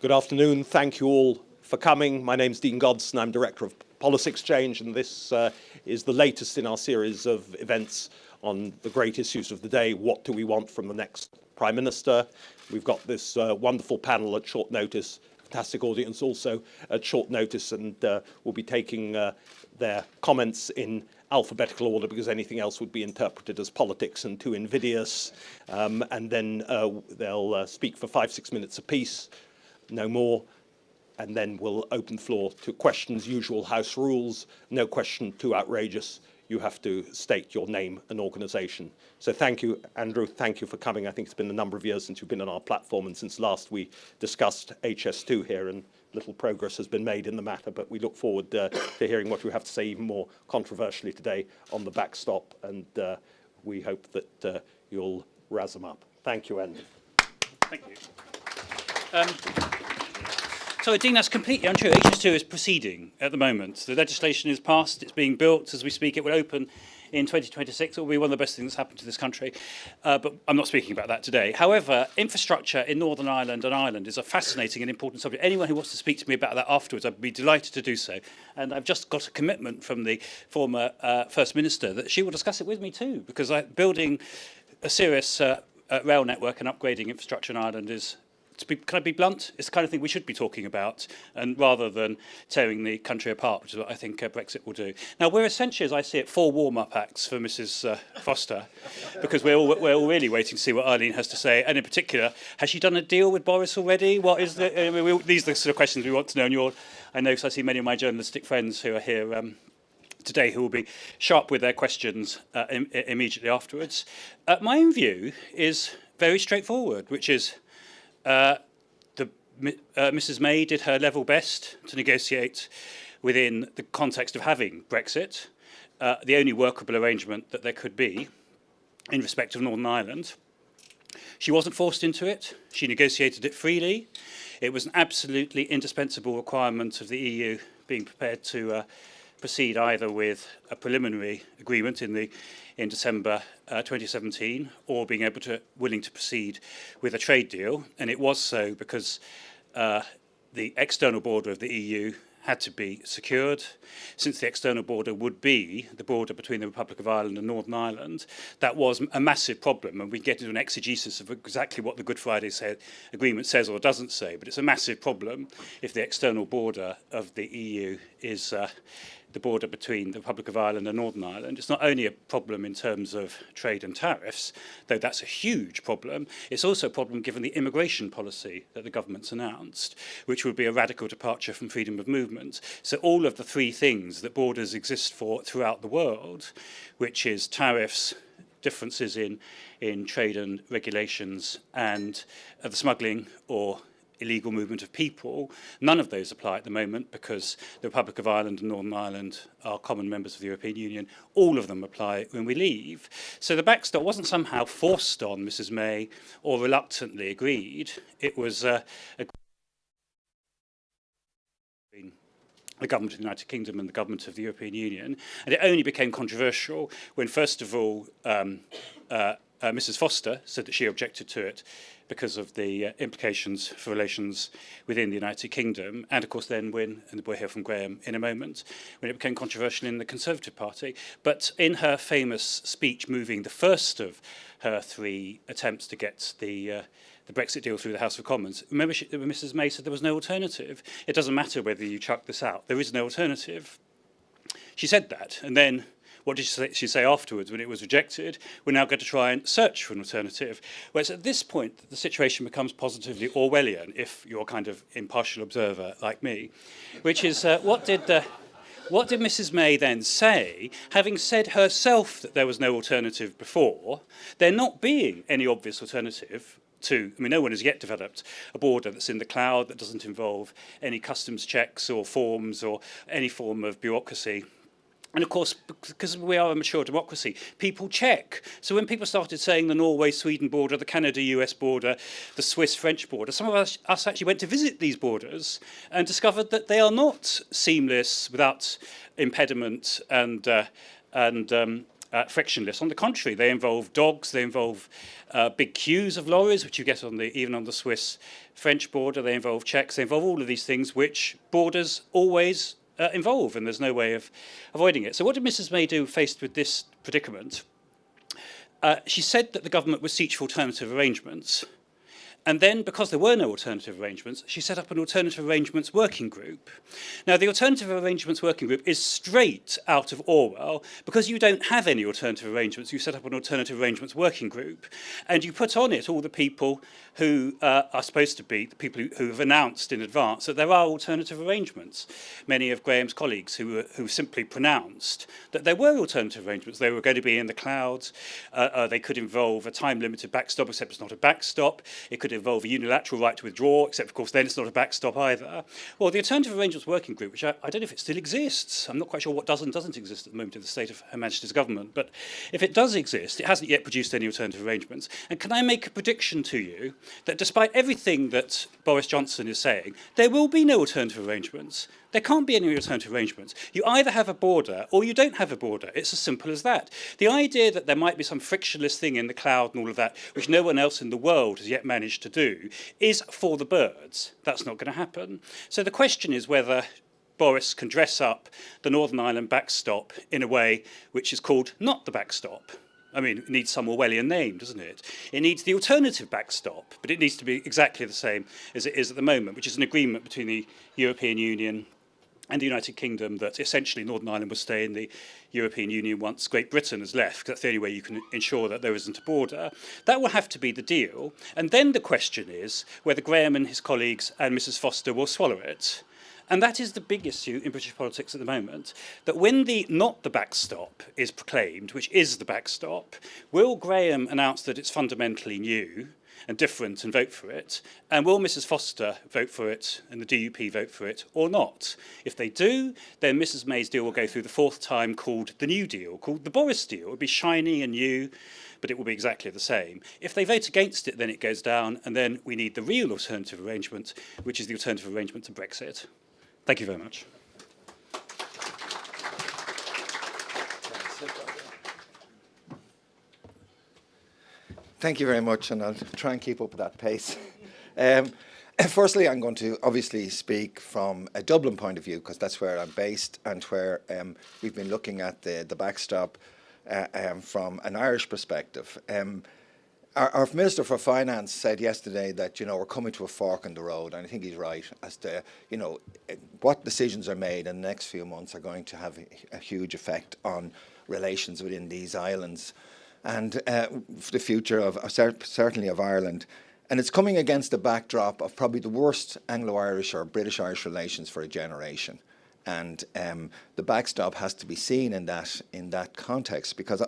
Good afternoon. Thank you all for coming. My name's Dean Godson. I'm Director of Policy Exchange, and this is the latest in our series of events on the great issues of the day. What do we want from the next Prime Minister? We've got this wonderful panel at short notice, fantastic audience also at short notice, and we'll be taking their comments in alphabetical order because anything else would be interpreted as politics and too invidious. And then they'll speak for 5-6 minutes apiece, no more. And then we'll open the floor to questions, usual House rules, no question too outrageous. You have to state your name and organisation. So thank you, Andrew. Thank you for coming. I think it's been a number of years since you've been on our platform, and since last we discussed HS2 here, and little progress has been made in the matter, but we look forward to hearing what you have to say even more controversially today on the backstop, and we hope that you'll razz them up. Thank you, Andrew. Thank you. So, Dean, that's completely untrue. HS2 is proceeding at the moment. The legislation is passed, it's being built. As we speak, it will open in 2026. It will be one of the best things that's happened to this country. But I'm not speaking about that today. However, infrastructure in Northern Ireland and Ireland is a fascinating and important subject. Anyone who wants to speak to me about that afterwards, I'd be delighted to do so. And I've just got a commitment from the former First Minister that she will discuss it with me too, because building a serious rail network and upgrading infrastructure in Ireland is, can I be blunt? It's the kind of thing we should be talking about, and rather than tearing the country apart, which is what I think Brexit will do. Now, we're essentially, as I see it, 4 warm-up acts for Mrs. Foster, because we're all really waiting to see what Arlene has to say, and in particular, has she done a deal with Boris already? What is the? These are the sort of questions we want to know. And I know, because I see many of my journalistic friends who are here today who will be sharp with their questions immediately afterwards. My own view is very straightforward, which is Mrs. May did her level best to negotiate within the context of having Brexit, the only workable arrangement that there could be in respect of Northern Ireland. She wasn't forced into it. She negotiated it freely. It was an absolutely indispensable requirement of the EU being prepared to proceed either with a preliminary agreement in December 2017, or being willing to proceed with a trade deal. And it was so because the external border of the EU had to be secured. Since the external border would be the border between the Republic of Ireland and Northern Ireland, that was a massive problem, and we get into an exegesis of exactly what the Good Friday Agreement says or doesn't say, but it's a massive problem if the external border of the EU is the border between the Republic of Ireland and Northern Ireland. It's not only a problem in terms of trade and tariffs, though that's a huge problem, it's also a problem given the immigration policy that the government's announced, which would be a radical departure from freedom of movement. So all of the 3 things that borders exist for throughout the world, which is tariffs, differences in trade and regulations, and the smuggling or illegal movement of people, none of those apply at the moment because the Republic of Ireland and Northern Ireland are common members of the European Union. All of them apply when we leave. So the backstop wasn't somehow forced on Mrs. May or reluctantly agreed. It was the government of the United Kingdom and the government of the European Union. And it only became controversial when, first of all, Mrs. Foster said that she objected to it because of the implications for relations within the United Kingdom, and of course then when, and we'll hear from Graham in a moment, when it became controversial in the Conservative Party. But in her famous speech moving the first of her 3 attempts to get the Brexit deal through the House of Commons, remember Mrs. May said there was no alternative. It doesn't matter whether you chuck this out, there is no alternative. She said that, and then what did she say afterwards when it was rejected? We're now going to try and search for an alternative. Well, it's at this point that the situation becomes positively Orwellian, if you're a kind of impartial observer like me, which is what did Mrs. May then say, having said herself that there was no alternative before, there not being any obvious alternative to, no one has yet developed a border that's in the cloud, that doesn't involve any customs checks or forms or any form of bureaucracy. And of course, because we are a mature democracy, people check. So when people started saying the Norway-Sweden border, the Canada-US border, the Swiss-French border, some of us actually went to visit these borders and discovered that they are not seamless, without impediment and frictionless. On the contrary, they involve dogs, they involve big queues of lorries, which you get even on the Swiss-French border. They involve checks. They involve all of these things which borders always involve, and there's no way of avoiding it. So what did Mrs May do faced with this predicament? She said that the government would seek for alternative arrangements. And then, because there were no alternative arrangements, she set up an alternative arrangements working group. Now, the alternative arrangements working group is straight out of Orwell. Because you don't have any alternative arrangements, you set up an alternative arrangements working group, and you put on it all the people who are supposed to be the people who have announced in advance that there are alternative arrangements. Many of Graham's colleagues who simply pronounced that there were alternative arrangements. They were going to be in the clouds. They could involve a time-limited backstop, except it's not a backstop. It could involve a unilateral right to withdraw, except, of course, then it's not a backstop either. Well, the Alternative Arrangements Working Group, which I don't know if it still exists. I'm not quite sure what does and doesn't exist at the moment in the state of Her Majesty's government. But if it does exist, it hasn't yet produced any alternative arrangements. And can I make a prediction to you that despite everything that Boris Johnson is saying, there will be no alternative arrangements? There can't be any alternative arrangements. You either have a border or you don't have a border. It's as simple as that. The idea that there might be some frictionless thing in the cloud and all of that, which no one else in the world has yet managed to do, is for the birds. That's not going to happen. So the question is whether Boris can dress up the Northern Ireland backstop in a way which is called not the backstop. I mean, it needs some Orwellian name, doesn't it? It needs the alternative backstop, but it needs to be exactly the same as it is at the moment, which is an agreement between the European Union and the United Kingdom that essentially Northern Ireland will stay in the European Union once Great Britain has left, because that's the only way you can ensure that there isn't a border. That will have to be the deal. And then the question is whether Graham and his colleagues and Mrs Foster will swallow it. And that is the big issue in British politics at the moment, that when the not the backstop is proclaimed, which is the backstop, will Graham announce that it's fundamentally new and different and vote for it? And will Mrs Foster vote for it and the DUP vote for it or not? If they do, then Mrs May's deal will go through the fourth time called the new deal, called the Boris deal. It will be shiny and new, but it will be exactly the same. If they vote against it, then it goes down, and then we need the real alternative arrangement, which is the alternative arrangement to Brexit. Thank you very much. Thank you very much, and I'll try and keep up with that pace. Firstly, I'm going to obviously speak from a Dublin point of view, because that's where I'm based and where we've been looking at the backstop from an Irish perspective. Our Minister for Finance said yesterday that, we're coming to a fork in the road, and I think he's right as to, what decisions are made in the next few months are going to have a huge effect on relations within these islands and the future of certainly of Ireland. And it's coming against the backdrop of probably the worst Anglo-Irish or British-Irish relations for a generation. And the backstop has to be seen in that context, because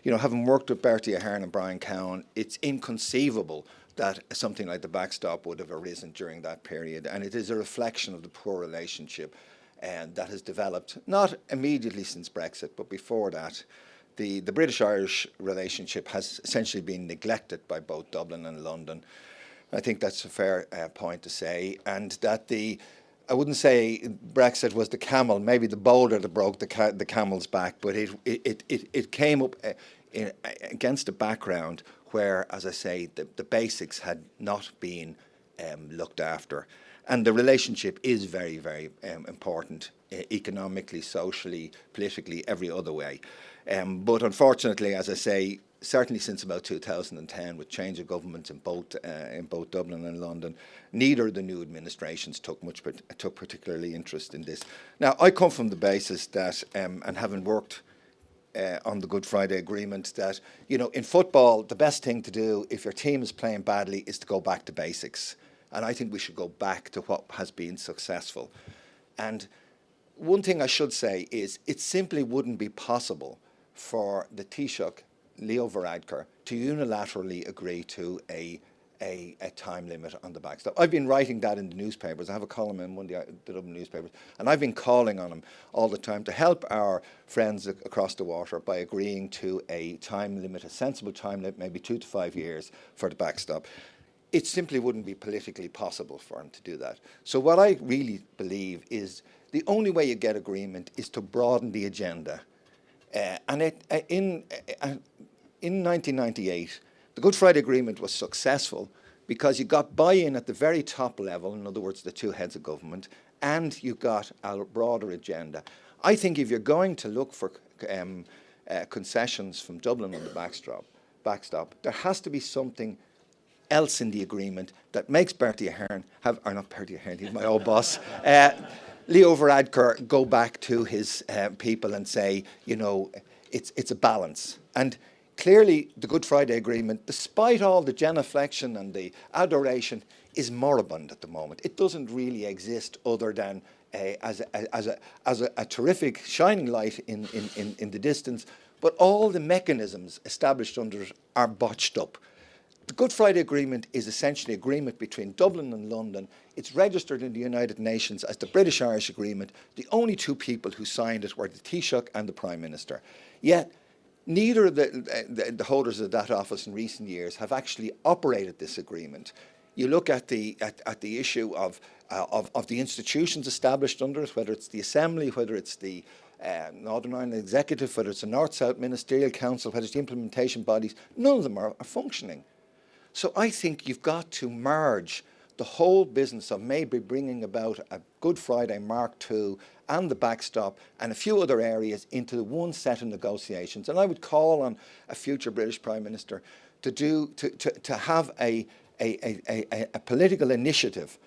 having worked with Bertie Ahern and Brian Cowan, it's inconceivable that something like the backstop would have arisen during that period, and it is a reflection of the poor relationship that has developed not immediately since Brexit, but before that. The British-Irish relationship has essentially been neglected by both Dublin and London. I think that's a fair point to say, and that I wouldn't say Brexit was the camel, maybe the boulder that broke the camel's back, but it came up against a background where, as I say, the basics had not been looked after. And the relationship is very, very important, economically, socially, politically, every other way. But unfortunately, as I say, certainly since about 2010, with change of governments in both Dublin and London, neither of the new administrations took particularly interest in this. Now, I come from the basis that, and having worked on the Good Friday Agreement, that in football, the best thing to do if your team is playing badly is to go back to basics. And I think we should go back to what has been successful. And one thing I should say is it simply wouldn't be possible for the Taoiseach, Leo Varadkar, to unilaterally agree to a time limit on the backstop. I've been writing that in the newspapers. I have a column in one of the Dublin newspapers, and I've been calling on him all the time to help our friends across the water by agreeing to a time limit, a sensible time limit, maybe 2 to 5 years for the backstop. It simply wouldn't be politically possible for him to do that. So what I really believe is the only way you get agreement is to broaden the agenda. In 1998, the Good Friday Agreement was successful because you got buy-in at the very top level, in other words, the two heads of government, and you got a broader agenda. I think if you're going to look for concessions from Dublin on the backstop, there has to be something else in the agreement that makes Bertie Ahern or not Bertie Ahern, he's my old boss, Leo Varadkar go back to his people and say, you know, it's a balance. And clearly the Good Friday Agreement, despite all the genuflection and the adoration, is moribund at the moment. It doesn't really exist other than as a terrific shining light in the distance, but all the mechanisms established under it are botched up. The Good Friday Agreement is essentially an agreement between Dublin and London. It's registered in the United Nations as the British-Irish Agreement. The only two people who signed it were the Taoiseach and the Prime Minister. Yet, neither of the holders of that office in recent years have actually operated this agreement. You look at the issue of the institutions established under it, whether it's the Assembly, whether it's the Northern Ireland Executive, whether it's the North-South Ministerial Council, whether it's the implementation bodies, none of them are functioning. So I think you've got to merge the whole business of maybe bringing about a Good Friday Mark II and the backstop and a few other areas into one set of negotiations. And I would call on a future British Prime Minister to have a political initiative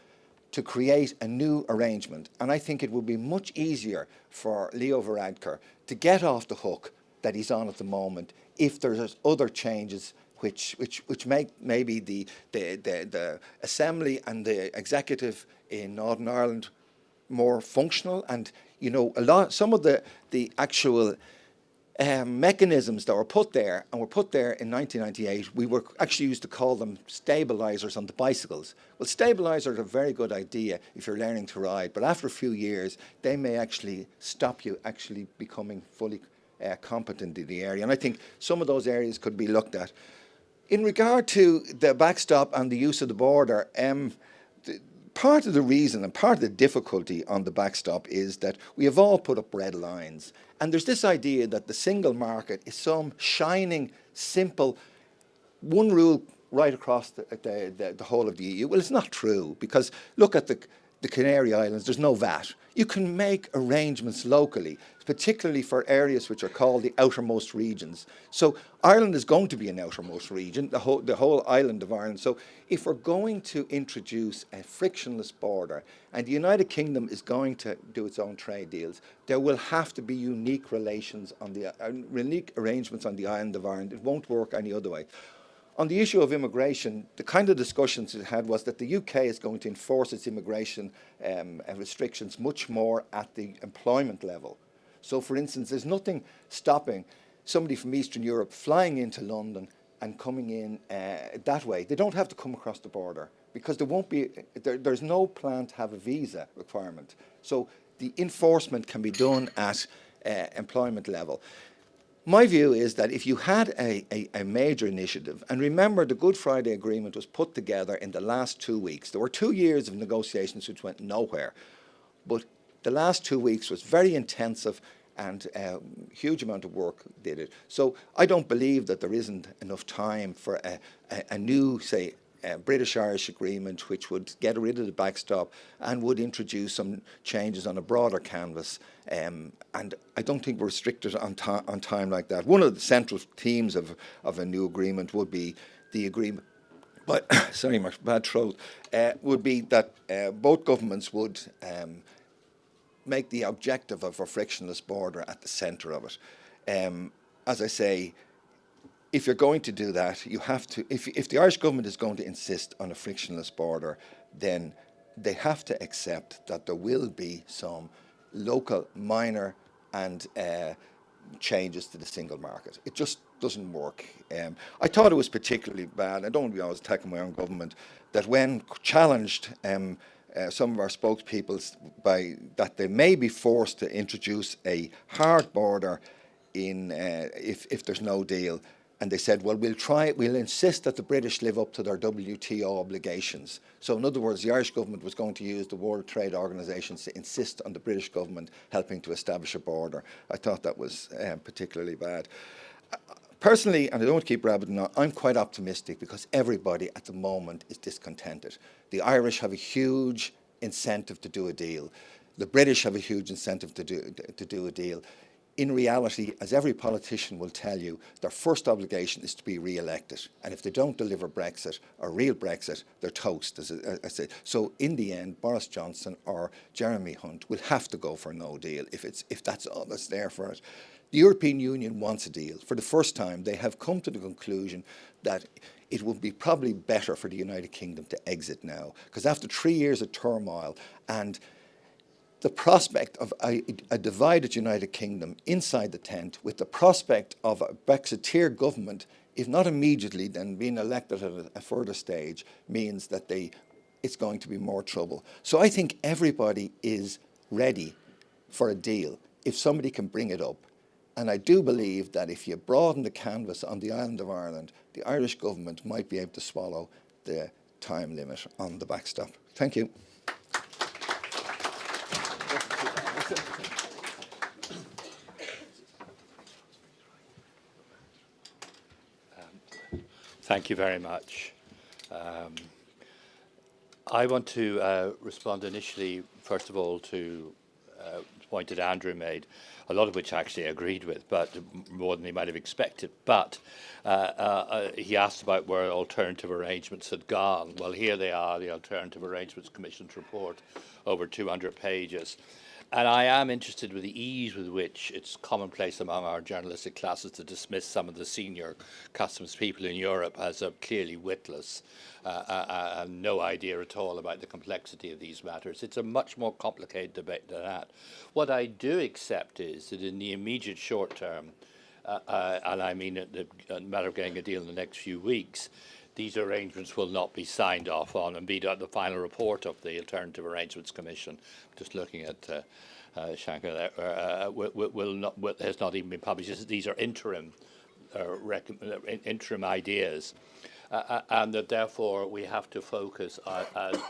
to create a new arrangement. And I think it would be much easier for Leo Varadkar to get off the hook that he's on at the moment if there's other changes which make maybe the Assembly and the Executive in Northern Ireland more functional. And you know, some of the actual mechanisms that were put there in 1998, we were actually used to call them stabilisers on the bicycles. Well, stabilisers are a very good idea if you're learning to ride, but after a few years, they may actually stop you actually becoming fully competent in the area. And I think some of those areas could be looked at. In regard to the backstop and the use of the border, part of the reason and part of the difficulty on the backstop is that we have all put up red lines. And there's this idea that the single market is some shining, simple, one rule right across the whole of the EU. Well, it's not true, because look at the Canary Islands, there's no VAT. You can make arrangements locally, particularly for areas which are called the outermost regions. So Ireland is going to be an outermost region, the whole island of Ireland. So if we're going to introduce a frictionless border, and the United Kingdom is going to do its own trade deals, there will have to be unique relations on unique arrangements on the island of Ireland. It won't work any other way. On the issue of immigration, the kind of discussions it had was that the UK is going to enforce its immigration restrictions much more at the employment level. So, for instance, there's nothing stopping somebody from Eastern Europe flying into London and coming in that way. They don't have to come across the border because there's no plan to have a visa requirement. So the enforcement can be done at employment level. My view is that if you had a major initiative, and remember the Good Friday Agreement was put together in the last 2 weeks. There were 2 years of negotiations which went nowhere, but the last 2 weeks was very intensive and a huge amount of work did it. So I don't believe that there isn't enough time for a new, say, British-Irish agreement which would get rid of the backstop and would introduce some changes on a broader canvas. And I don't think we're restricted on time like that. One of the central themes of a new agreement would be the agreement, but sorry, my bad throat, would be that both governments would make the objective of a frictionless border at the centre of it. As I say, if you're going to do that, you have to, if the Irish government is going to insist on a frictionless border, then they have to accept that there will be some local minor and changes to the single market. It just doesn't work. I thought it was particularly bad, I don't want to be always attacking my own government, that when challenged some of our spokespeople by that they may be forced to introduce a hard border in if there's no deal, And they said, well, we'll insist that the British live up to their WTO obligations. So in other words, the Irish government was going to use the World Trade Organization to insist on the British government helping to establish a border. I thought that was particularly bad. Personally, and I don't want to keep rabbiting on, I'm quite optimistic because everybody at the moment is discontented. The Irish have a huge incentive to do a deal. The British have a huge incentive to do a deal. In reality, as every politician will tell you, their first obligation is to be re-elected. And if they don't deliver Brexit, or real Brexit, they're toast, as I say. So in the end, Boris Johnson or Jeremy Hunt will have to go for a no deal if that's all that's there for it. The European Union wants a deal. For the first time, they have come to the conclusion that it would be probably better for the United Kingdom to exit now. Because after 3 years of turmoil and the prospect of a divided United Kingdom inside the tent with the prospect of a Brexiteer government, if not immediately, then being elected at a further stage, means that it's going to be more trouble. So I think everybody is ready for a deal if somebody can bring it up. And I do believe that if you broaden the canvas on the island of Ireland, the Irish government might be able to swallow the time limit on the backstop. Thank you. Thank you very much. I want to respond initially, first of all, to the point that Andrew made, a lot of which I actually agreed with, but more than he might have expected. But he asked about where alternative arrangements had gone. Well, here they are, the Alternative Arrangements Commission's report, over 200 pages. And I am interested with the ease with which it's commonplace among our journalistic classes to dismiss some of the senior customs people in Europe as clearly witless and no idea at all about the complexity of these matters. It's a much more complicated debate than that. What I do accept is that in the immediate short term, and I mean the matter of getting a deal in the next few weeks, these arrangements will not be signed off on. Indeed, the final report of the Alternative Arrangements Commission, just looking at Shankar there, has not even been published. These are interim ideas, and that therefore we have to focus,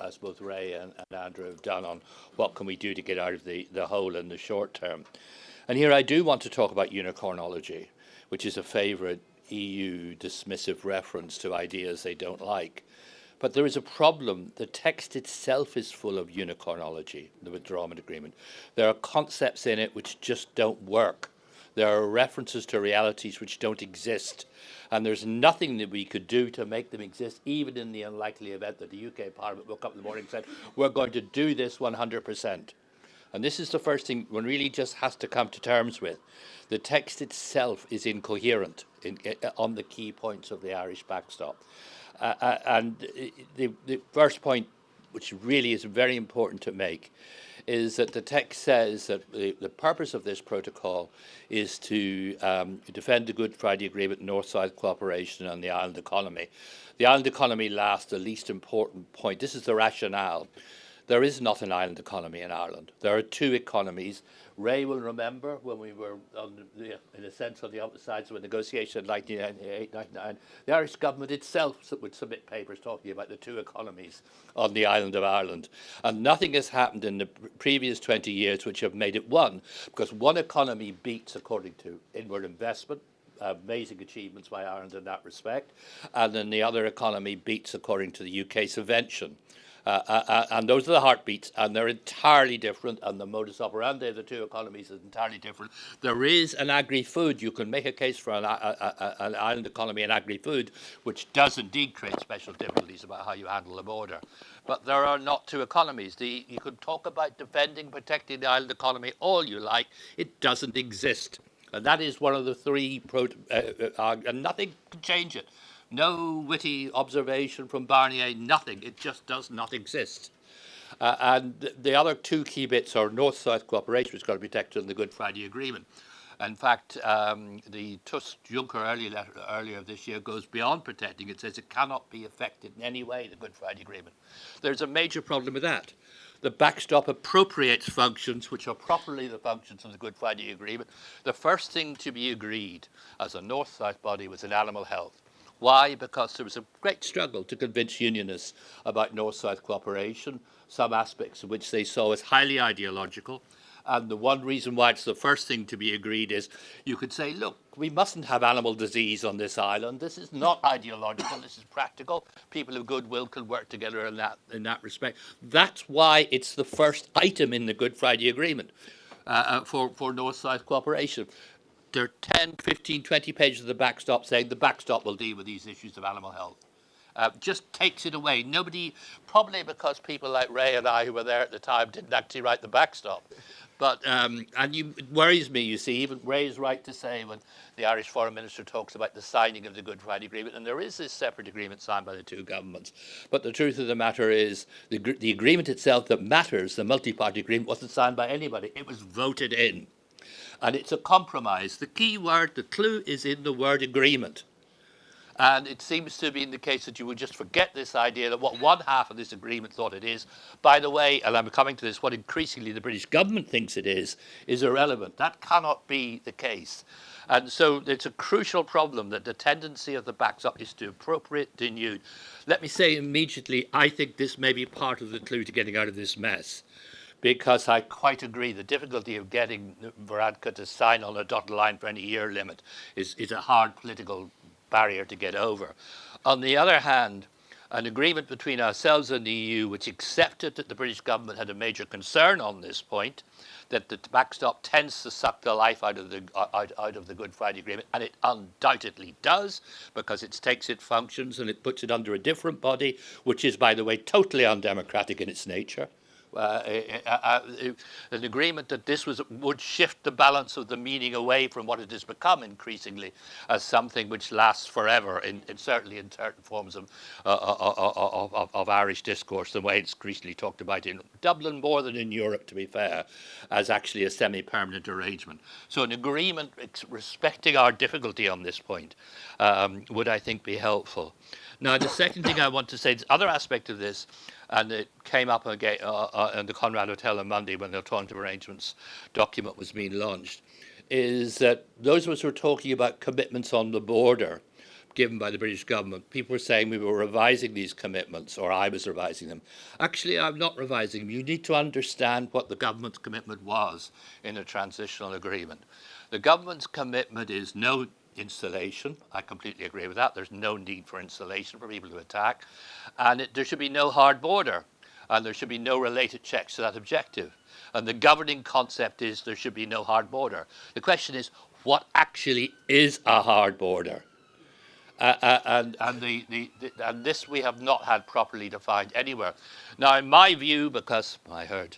as both Ray and Andrew have done, on what can we do to get out of the hole in the short term. And here I do want to talk about unicornology, which is a favourite EU dismissive reference to ideas they don't like. But there is a problem. The text itself is full of unicornology, the withdrawal agreement. There are concepts in it which just don't work. There are references to realities which don't exist. And there's nothing that we could do to make them exist, even in the unlikely event that the UK Parliament woke up in the morning and said, we're going to do this 100%. And this is the first thing one really just has to come to terms with. The text itself is incoherent on the key points of the Irish backstop. And the first point, which really is very important to make, is that the text says that the purpose of this protocol is to defend the Good Friday Agreement, North-South cooperation and the island economy. The island economy last, the least important point. This is the rationale. There is not an island economy in Ireland. There are two economies. Ray will remember when we were, in a sense, on the opposite sides of a negotiation in 1998-99, the Irish government itself would submit papers talking about the two economies on the island of Ireland. And nothing has happened in the previous 20 years which have made it one, because one economy beats, according to inward investment, amazing achievements by Ireland in that respect, and then the other economy beats according to the UK subvention. And those are the heartbeats, and they're entirely different, and the modus operandi of the two economies is entirely different. There is an agri-food. You can make a case for an island economy and agri-food, which does indeed create special difficulties about how you handle the border. But there are not two economies. You could talk about defending, protecting the island economy all you like. It doesn't exist. And that is one of the three, and nothing can change it. No witty observation from Barnier, nothing. It just does not exist. And the other two key bits are North-South cooperation, which has got to be protected in the Good Friday Agreement. In fact, the Tusk-Juncker earlier this year goes beyond protecting. It says it cannot be affected in any way, the Good Friday Agreement. There's a major problem with that. The backstop appropriates functions which are properly the functions of the Good Friday Agreement. The first thing to be agreed as a North-South body was in animal health. Why? Because there was a great struggle to convince unionists about North-South cooperation, some aspects of which they saw as highly ideological. And the one reason why it's the first thing to be agreed is you could say, look, we mustn't have animal disease on this island. This is not ideological. This is practical. People of goodwill can work together in that respect. That's why it's the first item in the Good Friday Agreement for North-South cooperation. There are 10, 15, 20 pages of the backstop saying the backstop will deal with these issues of animal health. Just takes it away. Nobody, probably because people like Ray and I who were there at the time didn't actually write the backstop. But, it worries me, you see, even Ray is right to say when the Irish Foreign Minister talks about the signing of the Good Friday Agreement, and there is this separate agreement signed by the two governments. But the truth of the matter is the agreement itself that matters, the multi-party agreement, wasn't signed by anybody. It was voted in. And it's a compromise. The key word, the clue is in the word agreement. And it seems to be in the case that you would just forget this idea that what one half of this agreement thought it is, by the way, and I'm coming to this, what increasingly the British government thinks it is irrelevant. That cannot be the case. And so it's a crucial problem that the tendency of the backstop is to appropriate, denude. Let me say immediately, I think this may be part of the clue to getting out of this mess. Because I quite agree, the difficulty of getting Varadkar to sign on a dotted line for any year limit is a hard political barrier to get over. On the other hand, an agreement between ourselves and the EU which accepted that the British government had a major concern on this point, that the backstop tends to suck the life out of the Good Friday Agreement, and it undoubtedly does, because it takes its functions and it puts it under a different body, which is, by the way, totally undemocratic in its nature. An agreement that this would shift the balance of the meaning away from what it has become increasingly as something which lasts forever, certainly in certain forms of Irish discourse, the way it's increasingly talked about in Dublin more than in Europe, to be fair, as actually a semi-permanent arrangement. So an agreement respecting our difficulty on this point would, I think, be helpful. Now, the second thing I want to say, the other aspect of this, and it came up again in the Conrad Hotel on Monday when the alternative arrangements document was being launched, is that those of us who are talking about commitments on the border given by the British government, people were saying we were revising these commitments, or I was revising them. Actually, I'm not revising them. You need to understand what the government's commitment was in a transitional agreement. The government's commitment is no installation. I completely agree with that. There's no need for installation for people to attack. And there should be no hard border. And there should be no related checks to that objective. And the governing concept is there should be no hard border. The question is, what actually is a hard border? And this we have not had properly defined anywhere. Now, in my view, because I heard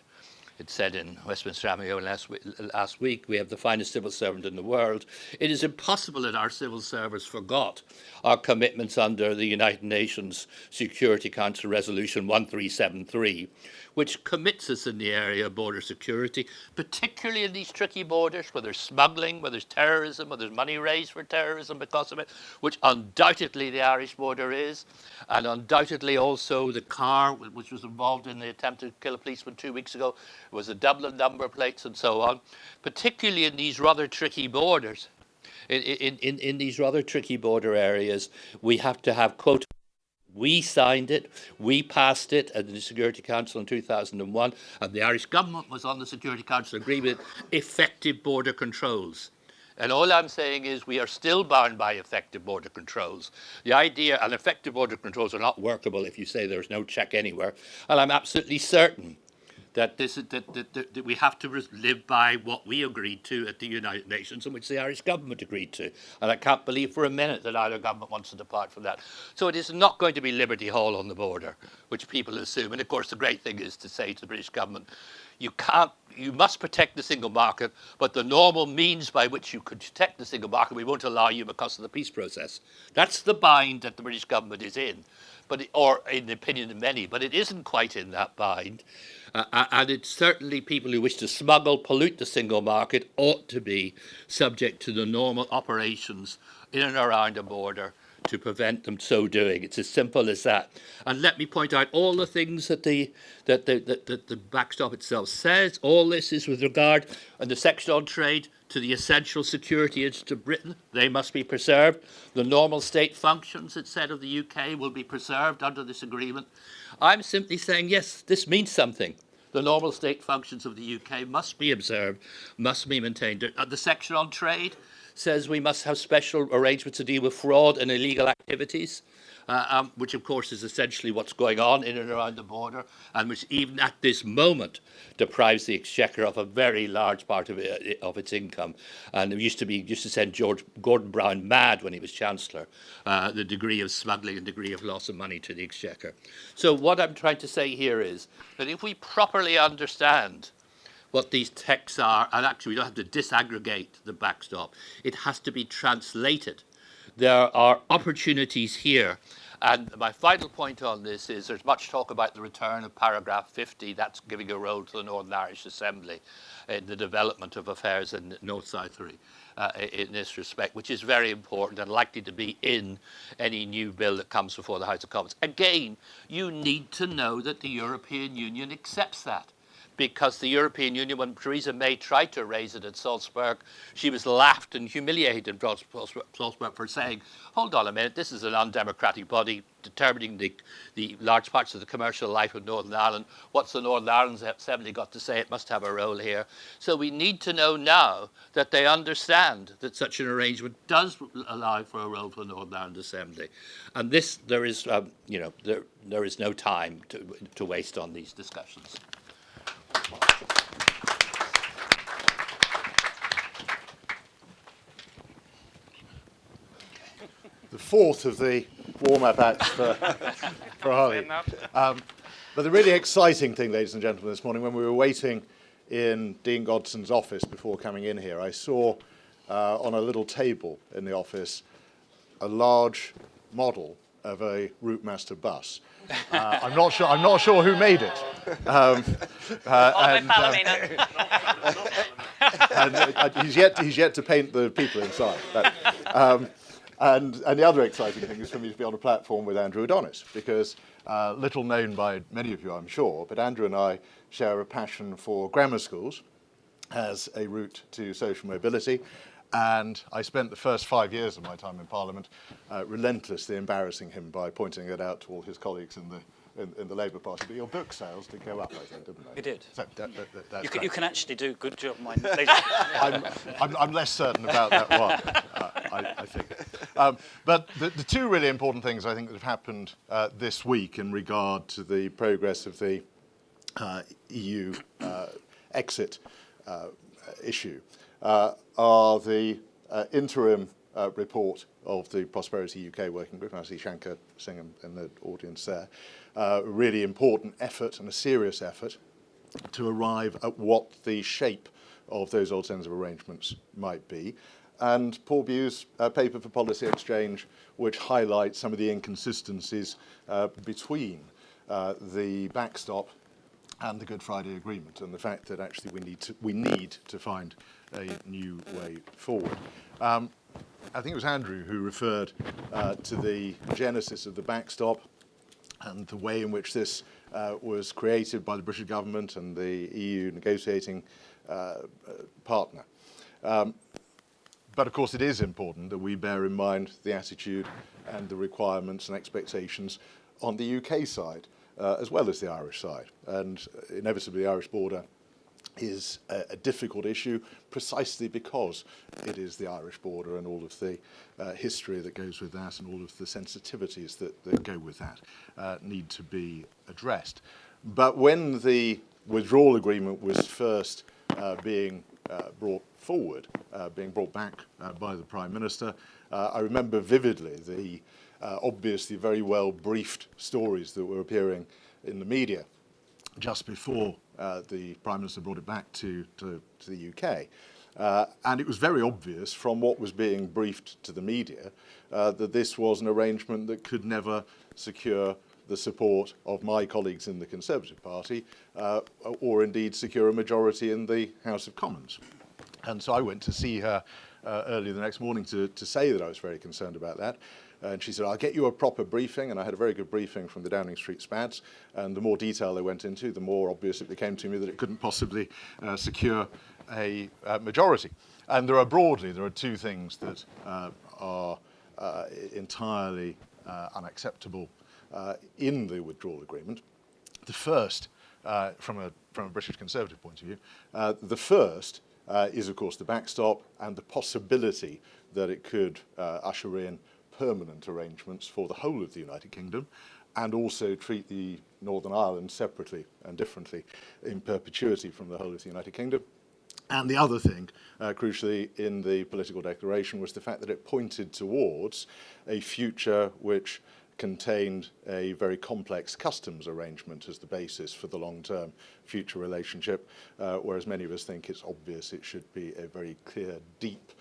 it said in Westminster Abbey last week, we have the finest civil servant in the world. It is impossible that our civil service forgot our commitments under the United Nations Security Council Resolution 1373, which commits us in the area of border security, particularly in these tricky borders where there's smuggling, where there's terrorism, where there's money raised for terrorism because of it, which undoubtedly the Irish border is, and undoubtedly also the car which was involved in the attempt to kill a policeman 2 weeks ago was the Dublin number plates and so on, particularly in these rather tricky borders. In these rather tricky border areas, we have to have, quote, we signed it, we passed it at the Security Council in 2001, and the Irish government was on the Security Council agreement, effective border controls. And all I'm saying is we are still bound by effective border controls. The idea, and effective border controls are not workable if you say there's no check anywhere, and I'm absolutely certain that we have to live by what we agreed to at the United Nations and which the Irish government agreed to. And I can't believe for a minute that either government wants to depart from that. So it is not going to be Liberty Hall on the border, which people assume. And of course, the great thing is to say to the British government, You must protect the single market, but the normal means by which you could protect the single market, we won't allow you because of the peace process. That's the bind that the British government is in, or in the opinion of many, but it isn't quite in that bind. And it's certainly people who wish to smuggle, pollute the single market ought to be subject to the normal operations in and around a border to prevent them so doing. It's as simple as that. And let me point out all the things that the backstop itself says. All this is with regard, and the section on trade, to the essential security interests of Britain. They must be preserved. The normal state functions, it said, of the UK will be preserved under this agreement. I'm simply saying, yes, this means something. The normal state functions of the UK must be observed, must be maintained. The section on trade says we must have special arrangements to deal with fraud and illegal activities, which of course is essentially what's going on in and around the border, and which even at this moment deprives the Exchequer of a very large part of its income. And it used to send George Gordon Brown mad when he was Chancellor, the degree of smuggling and degree of loss of money to the Exchequer. So what I'm trying to say here is that if we properly understand what these texts are, and actually we don't have to disaggregate the backstop, it has to be translated. There are opportunities here. And my final point on this is there's much talk about the return of paragraph 50. That's giving a role to the Northern Irish Assembly in the development of affairs in North Southry in this respect, which is very important and likely to be in any new bill that comes before the House of Commons. Again, you need to know that the European Union accepts that. Because the European Union, when Theresa May tried to raise it at Salzburg, she was laughed and humiliated in Salzburg for saying, hold on a minute, this is an undemocratic body determining the large parts of the commercial life of Northern Ireland. What's the Northern Ireland Assembly got to say? It must have a role here. So we need to know now that they understand that such an arrangement does allow for a role for the Northern Ireland Assembly. And this, there is no time to waste on these discussions. The fourth of the warm-up acts for Harley. But the really exciting thing, ladies and gentlemen, this morning, when we were waiting in Dean Godson's office before coming in here, I saw on a little table in the office a large model of a Routemaster bus. I'm not sure who made it. He's yet to paint the people inside. And the other exciting thing is for me to be on a platform with Andrew Adonis, because little known by many of you, I'm sure, but Andrew and I share a passion for grammar schools as a route to social mobility. And I spent the first 5 years of my time in Parliament relentlessly embarrassing him by pointing it out to all his colleagues in the Labour Party. But your book sales did go up, I think, didn't they? It did. So You can actually do a good job, mine. I'm less certain about that one, I think. But the two really important things I think that have happened this week in regard to the progress of the EU exit issue are the interim report of the Prosperity UK Working Group. I see Shankar Singh in the audience there. A really important effort and a serious effort to arrive at what the shape of those alternative arrangements might be. And Paul Bew's paper for policy exchange, which highlights some of the inconsistencies between the backstop and the Good Friday Agreement, and the fact that actually we need to find a new way forward. I think it was Andrew who referred to the genesis of the backstop and the way in which this was created by the British government and the EU negotiating partner. But of course it is important that we bear in mind the attitude and the requirements and expectations on the UK side as well as the Irish side. And inevitably the Irish border is a difficult issue precisely because it is the Irish border and all of the history that goes with that and all of the sensitivities that go with that need to be addressed. But when the withdrawal agreement was first being brought forward, being brought back by the Prime Minister, I remember vividly the obviously very well briefed stories that were appearing in the media just before the Prime Minister brought it back to the UK. And it was very obvious from what was being briefed to the media that this was an arrangement that could never secure the support of my colleagues in the Conservative Party or indeed secure a majority in the House of Commons. And so I went to see her early the next morning to say that I was very concerned about that. And she said, I'll get you a proper briefing. And I had a very good briefing from the Downing Street Spads. And the more detail they went into, the more obvious it became to me that it couldn't possibly secure a majority. And there are two things that are entirely unacceptable in the withdrawal agreement. The first, from a British Conservative point of view, the first is, of course, the backstop and the possibility that it could usher in permanent arrangements for the whole of the United Kingdom and also treat the Northern Ireland separately and differently in perpetuity from the whole of the United Kingdom. And the other thing, crucially, in the political declaration was the fact that it pointed towards a future which contained a very complex customs arrangement as the basis for the long-term future relationship, whereas many of us think it's obvious it should be a very clear, deep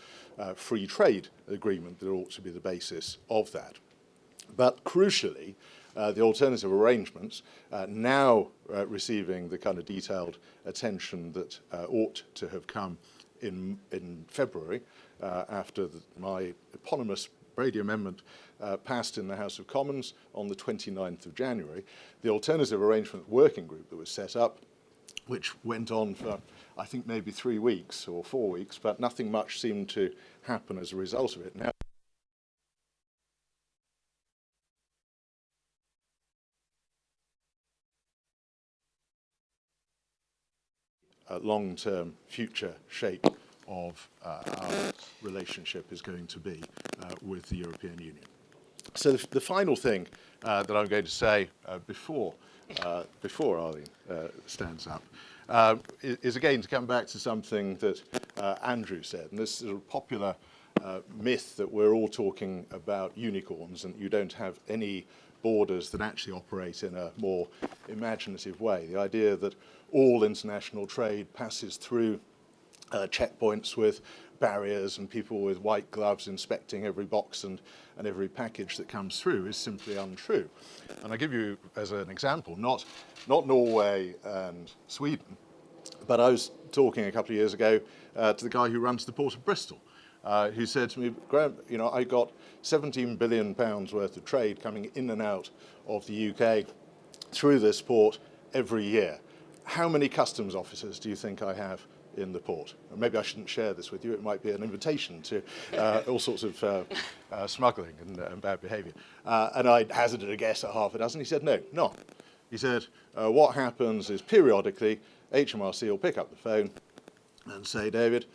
free trade agreement that ought to be the basis of that. But crucially, the alternative arrangements now receiving the kind of detailed attention that ought to have come in February after my eponymous Brady Amendment passed in the House of Commons on the 29th of January. The alternative arrangement working group that was set up, which went on for, I think, maybe 3 weeks or 4 weeks, but nothing much seemed to happen as a result of it. Now, a long-term future shape of our relationship is going to be with the European Union. So the final thing that I'm going to say before Arlene stands up is again to come back to something that Andrew said, and this is a popular myth that we're all talking about unicorns and you don't have any borders that actually operate in a more imaginative way. The idea that all international trade passes through checkpoints with barriers and people with white gloves inspecting every box and every package that comes through is simply untrue. And I give you as an example, not Norway and Sweden, but I was talking a couple of years ago to the guy who runs the port of Bristol, who said to me, Graham, you know, I got £17 billion worth of trade coming in and out of the UK through this port every year. How many customs officers do you think I have in the port? And maybe I shouldn't share this with you. It might be an invitation to all sorts of smuggling and bad behaviour. And I hazarded a guess at half a dozen. He said, no, none. He said, what happens is periodically HMRC will pick up the phone and say, David,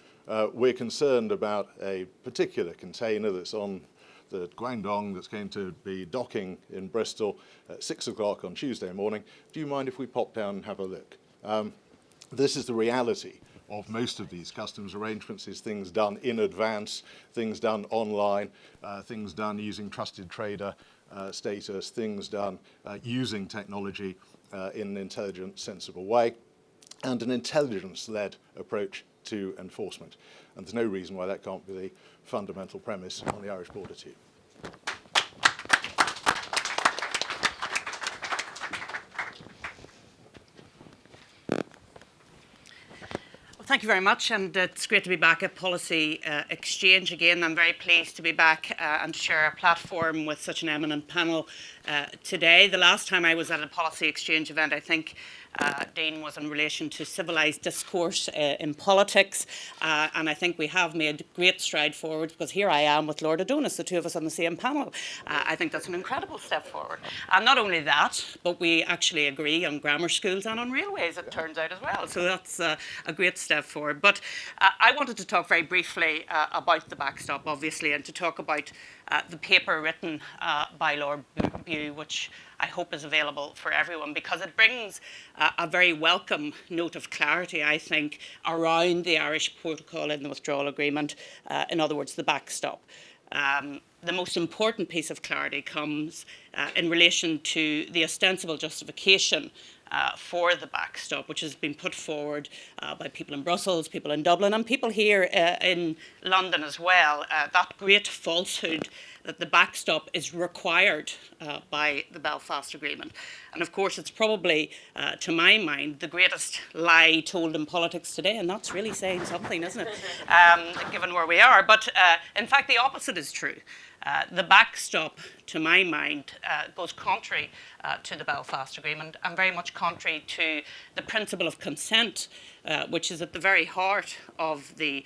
we're concerned about a particular container that's on the Guangdong that's going to be docking in Bristol at 6 o'clock on Tuesday morning. Do you mind if we pop down and have a look? This is the reality of most of these customs arrangements, is things done in advance, things done online, things done using trusted trader status, things done using technology in an intelligent, sensible way, and an intelligence-led approach to enforcement. And there's no reason why that can't be the fundamental premise on the Irish border too. Thank you very much, and it's great to be back at Policy Exchange again. I'm very pleased to be back and to share a platform with such an eminent panel today. The last time I was at a Policy Exchange event, I think, Dean, was in relation to civilised discourse in politics, and I think we have made great stride forward, because here I am with Lord Adonis, the two of us on the same panel. I think that's an incredible step forward. And not only that, but we actually agree on grammar schools and on railways, it turns out, as well. So that's a great step forward. But I wanted to talk very briefly about the backstop, obviously, and to talk about the paper written by Lord Bew, which I hope is available for everyone, because it brings a very welcome note of clarity, I think, around the Irish protocol in the withdrawal agreement, in other words, the backstop. The most important piece of clarity comes in relation to the ostensible justification for the backstop, which has been put forward by people in Brussels, people in Dublin, and people here in London as well. That great falsehood that the backstop is required by the Belfast Agreement. And of course, it's probably, to my mind, the greatest lie told in politics today, and that's really saying something, isn't it, given where we are. But in fact, the opposite is true. The backstop, to my mind, goes contrary to the Belfast Agreement and very much contrary to the principle of consent, which is at the very heart of the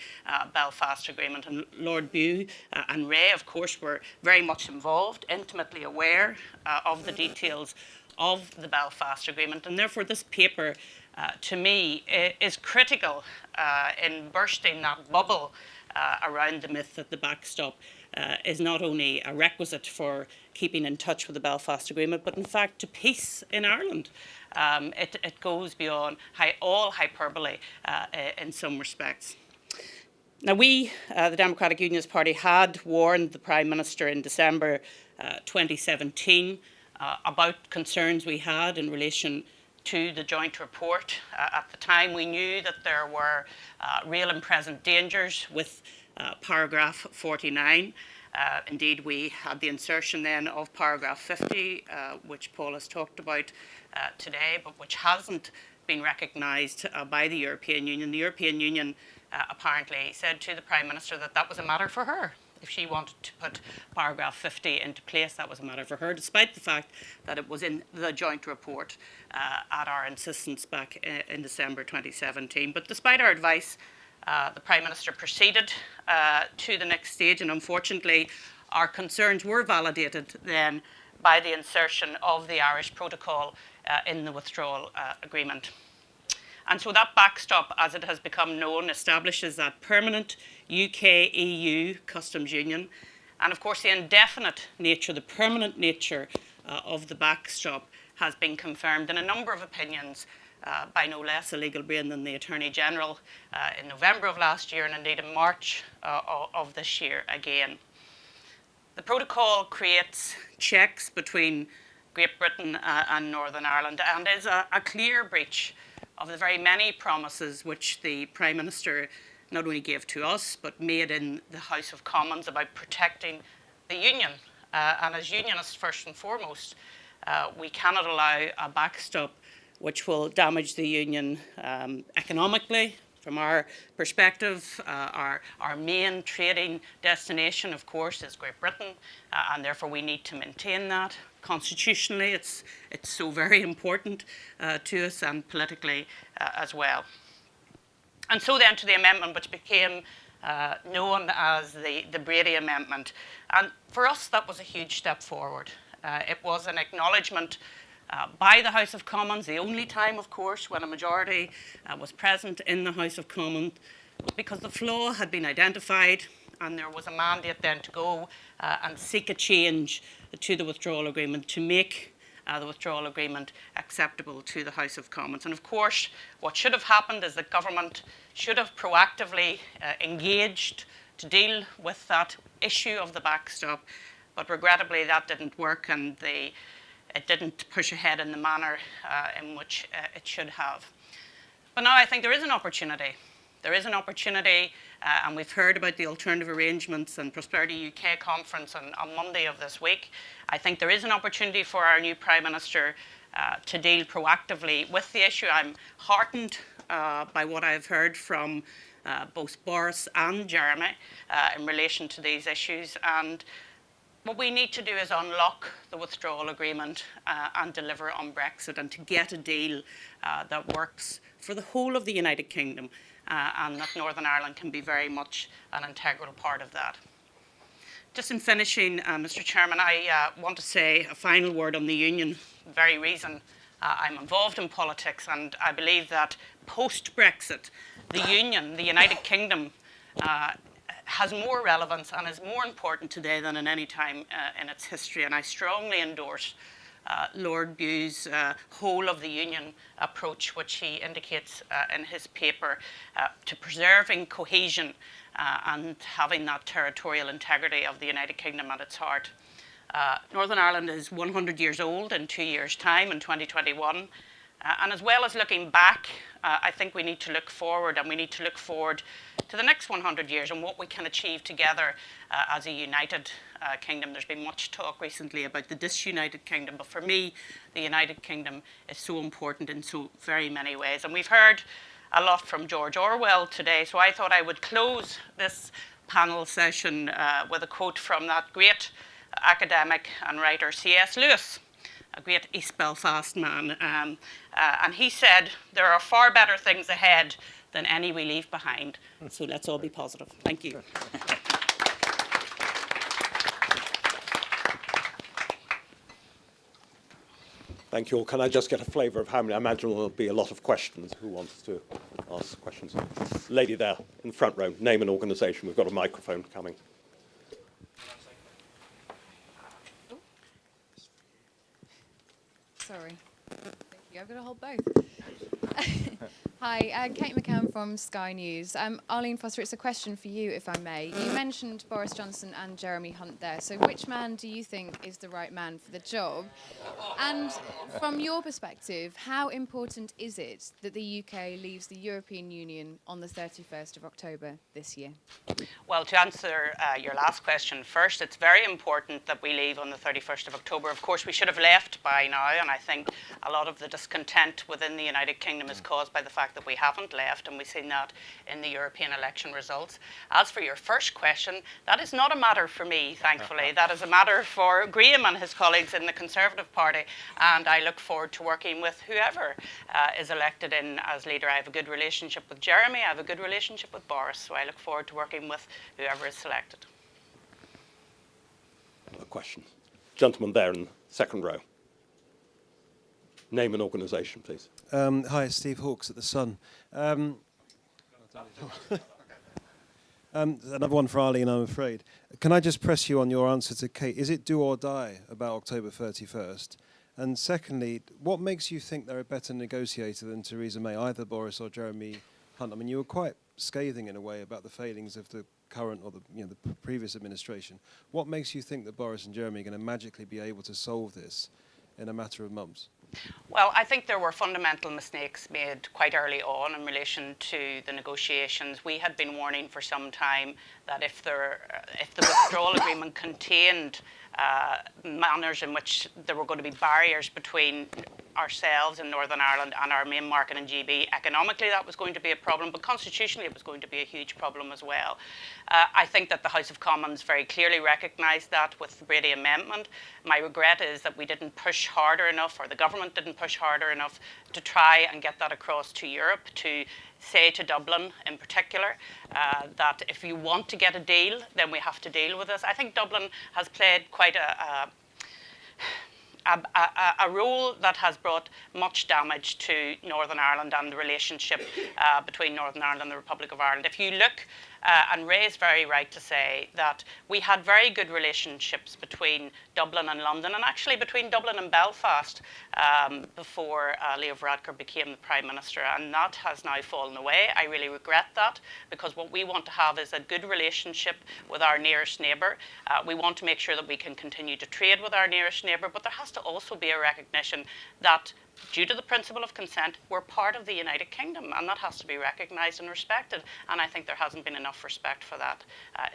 Belfast Agreement. And Lord Bew and Ray, of course, were very much involved, intimately aware of the details of the Belfast Agreement. And therefore, this paper, to me, is critical in bursting that bubble around the myth that the backstop is not only a requisite for keeping in touch with the Belfast Agreement, but in fact to peace in Ireland. It goes beyond all hyperbole in some respects. Now we, the Democratic Unionist Party, had warned the Prime Minister in December 2017 about concerns we had in relation to the joint report. At the time we knew that there were real and present dangers with paragraph 49. Indeed, we had the insertion then of paragraph 50, which Paul has talked about today, but which hasn't been recognised by the European Union. The European Union apparently said to the Prime Minister that that was a matter for her. If she wanted to put paragraph 50 into place, that was a matter for her, despite the fact that it was in the joint report at our insistence back in December 2017. But despite our advice, the Prime Minister proceeded to the next stage, and unfortunately our concerns were validated then by the insertion of the Irish protocol in the withdrawal agreement. And so that backstop, as it has become known, establishes that permanent UK-EU customs union. And of course the indefinite nature, the permanent nature of the backstop has been confirmed in a number of opinions by no less a legal brain than the Attorney General in November of last year and indeed in March of this year again. The protocol creates checks between Great Britain and Northern Ireland and is a clear breach of the very many promises which the Prime Minister not only gave to us but made in the House of Commons about protecting the Union. And as Unionists, first and foremost, we cannot allow a backstop which will damage the Union economically. From our perspective, our main trading destination, of course, is Great Britain, and therefore we need to maintain that. Constitutionally, it's so very important to us, and politically as well. And so then to the amendment which became known as the Brady Amendment. And for us, that was a huge step forward. It was an acknowledgement by the House of Commons, the only time, of course, when a majority was present in the House of Commons, because the flaw had been identified and there was a mandate then to go and seek a change to the withdrawal agreement to make the withdrawal agreement acceptable to the House of Commons. And of course, what should have happened is that government should have proactively engaged to deal with that issue of the backstop, but regrettably that didn't work, and it didn't push ahead in the manner in which it should have. But now I think there is an opportunity. There is an opportunity, and we've heard about the alternative arrangements and Prosperity UK conference on Monday of this week. I think there is an opportunity for our new Prime Minister to deal proactively with the issue. I'm heartened by what I've heard from both Boris and Jeremy in relation to these issues. And what we need to do is unlock the withdrawal agreement and deliver on Brexit, and to get a deal that works for the whole of the United Kingdom, and that Northern Ireland can be very much an integral part of that. Just in finishing, Mr. Chairman, I want to say a final word on the Union. The very reason I'm involved in politics, and I believe that post-Brexit, the Union, the United Kingdom, has more relevance and is more important today than in any time in its history. And I strongly endorse Lord Bew's whole of the Union approach, which he indicates in his paper, to preserving cohesion and having that territorial integrity of the United Kingdom at its heart. Northern Ireland is 100 years old in 2 years' time, in 2021. And as well as looking back, I think we need to look forward, and we need to look forward to the next 100 years and what we can achieve together as a united kingdom. There's been much talk recently about the disunited kingdom, but for me, the United Kingdom is so important in so very many ways. And we've heard a lot from George Orwell today, so I thought I would close this panel session with a quote from that great academic and writer C.S. Lewis, a great East Belfast man. And he said, "There are far better things ahead than any we leave behind." So let's all be positive. Thank you. Thank you all. Can I just get a flavour of how many? I imagine there'll be a lot of questions. Who wants to ask questions? Lady there in the front row, name and organisation. We've got a microphone coming. Sorry. Thank you. I've got to hold both. Hi, Kate McCann from Sky News. Arlene Foster, it's a question for you, if I may. You mentioned Boris Johnson and Jeremy Hunt there. So which man do you think is the right man for the job? And from your perspective, how important is it that the UK leaves the European Union on the 31st of October this year? Well, to answer your last question first, it's very important that we leave on the 31st of October. Of course, we should have left by now, and I think a lot of the discontent within the United Kingdom is caused by the fact that we haven't left, and we've seen that in the European election results. As for your first question, that is not a matter for me, thankfully. That is a matter for Graham and his colleagues in the Conservative Party, and I look forward to working with whoever is elected in as leader. I have a good relationship with Jeremy, I have a good relationship with Boris, so I look forward to working with whoever is selected. Another question. Gentleman there in the second row. Name and organisation, please. Hi, Steve Hawkes at The Sun. Another one for Arlene, I'm afraid. Can I just press you on your answer to Kate? Is it do or die about October 31st? And secondly, what makes you think they're a better negotiator than Theresa May, either Boris or Jeremy Hunt? I mean, you were quite scathing in a way about the failings of the current or the previous administration. What makes you think that Boris and Jeremy are going to magically be able to solve this in a matter of months? Well, I think there were fundamental mistakes made quite early on in relation to the negotiations. We had been warning for some time that if the withdrawal agreement contained manners in which there were going to be barriers between ourselves in Northern Ireland and our main market in GB. Economically, that was going to be a problem, but constitutionally, it was going to be a huge problem as well. I think that the House of Commons very clearly recognised that with the Brady Amendment. My regret is that we didn't push harder enough, or the government didn't push harder enough to try and get that across to Europe, to say to Dublin in particular, that if you want to get a deal, then we have to deal with this. I think Dublin has played quite a role that has brought much damage to Northern Ireland and the relationship between Northern Ireland and the Republic of Ireland. If you look, and Ray is very right to say that we had very good relationships between Dublin and London, and actually between Dublin and Belfast before Leo Varadkar became the Prime Minister, and that has now fallen away. I really regret that, because what we want to have is a good relationship with our nearest neighbour. We want to make sure that we can continue to trade with our nearest neighbour, but there has to also be a recognition that due to the principle of consent, we're part of the United Kingdom, and that has to be recognised and respected, and I think there hasn't been enough respect for that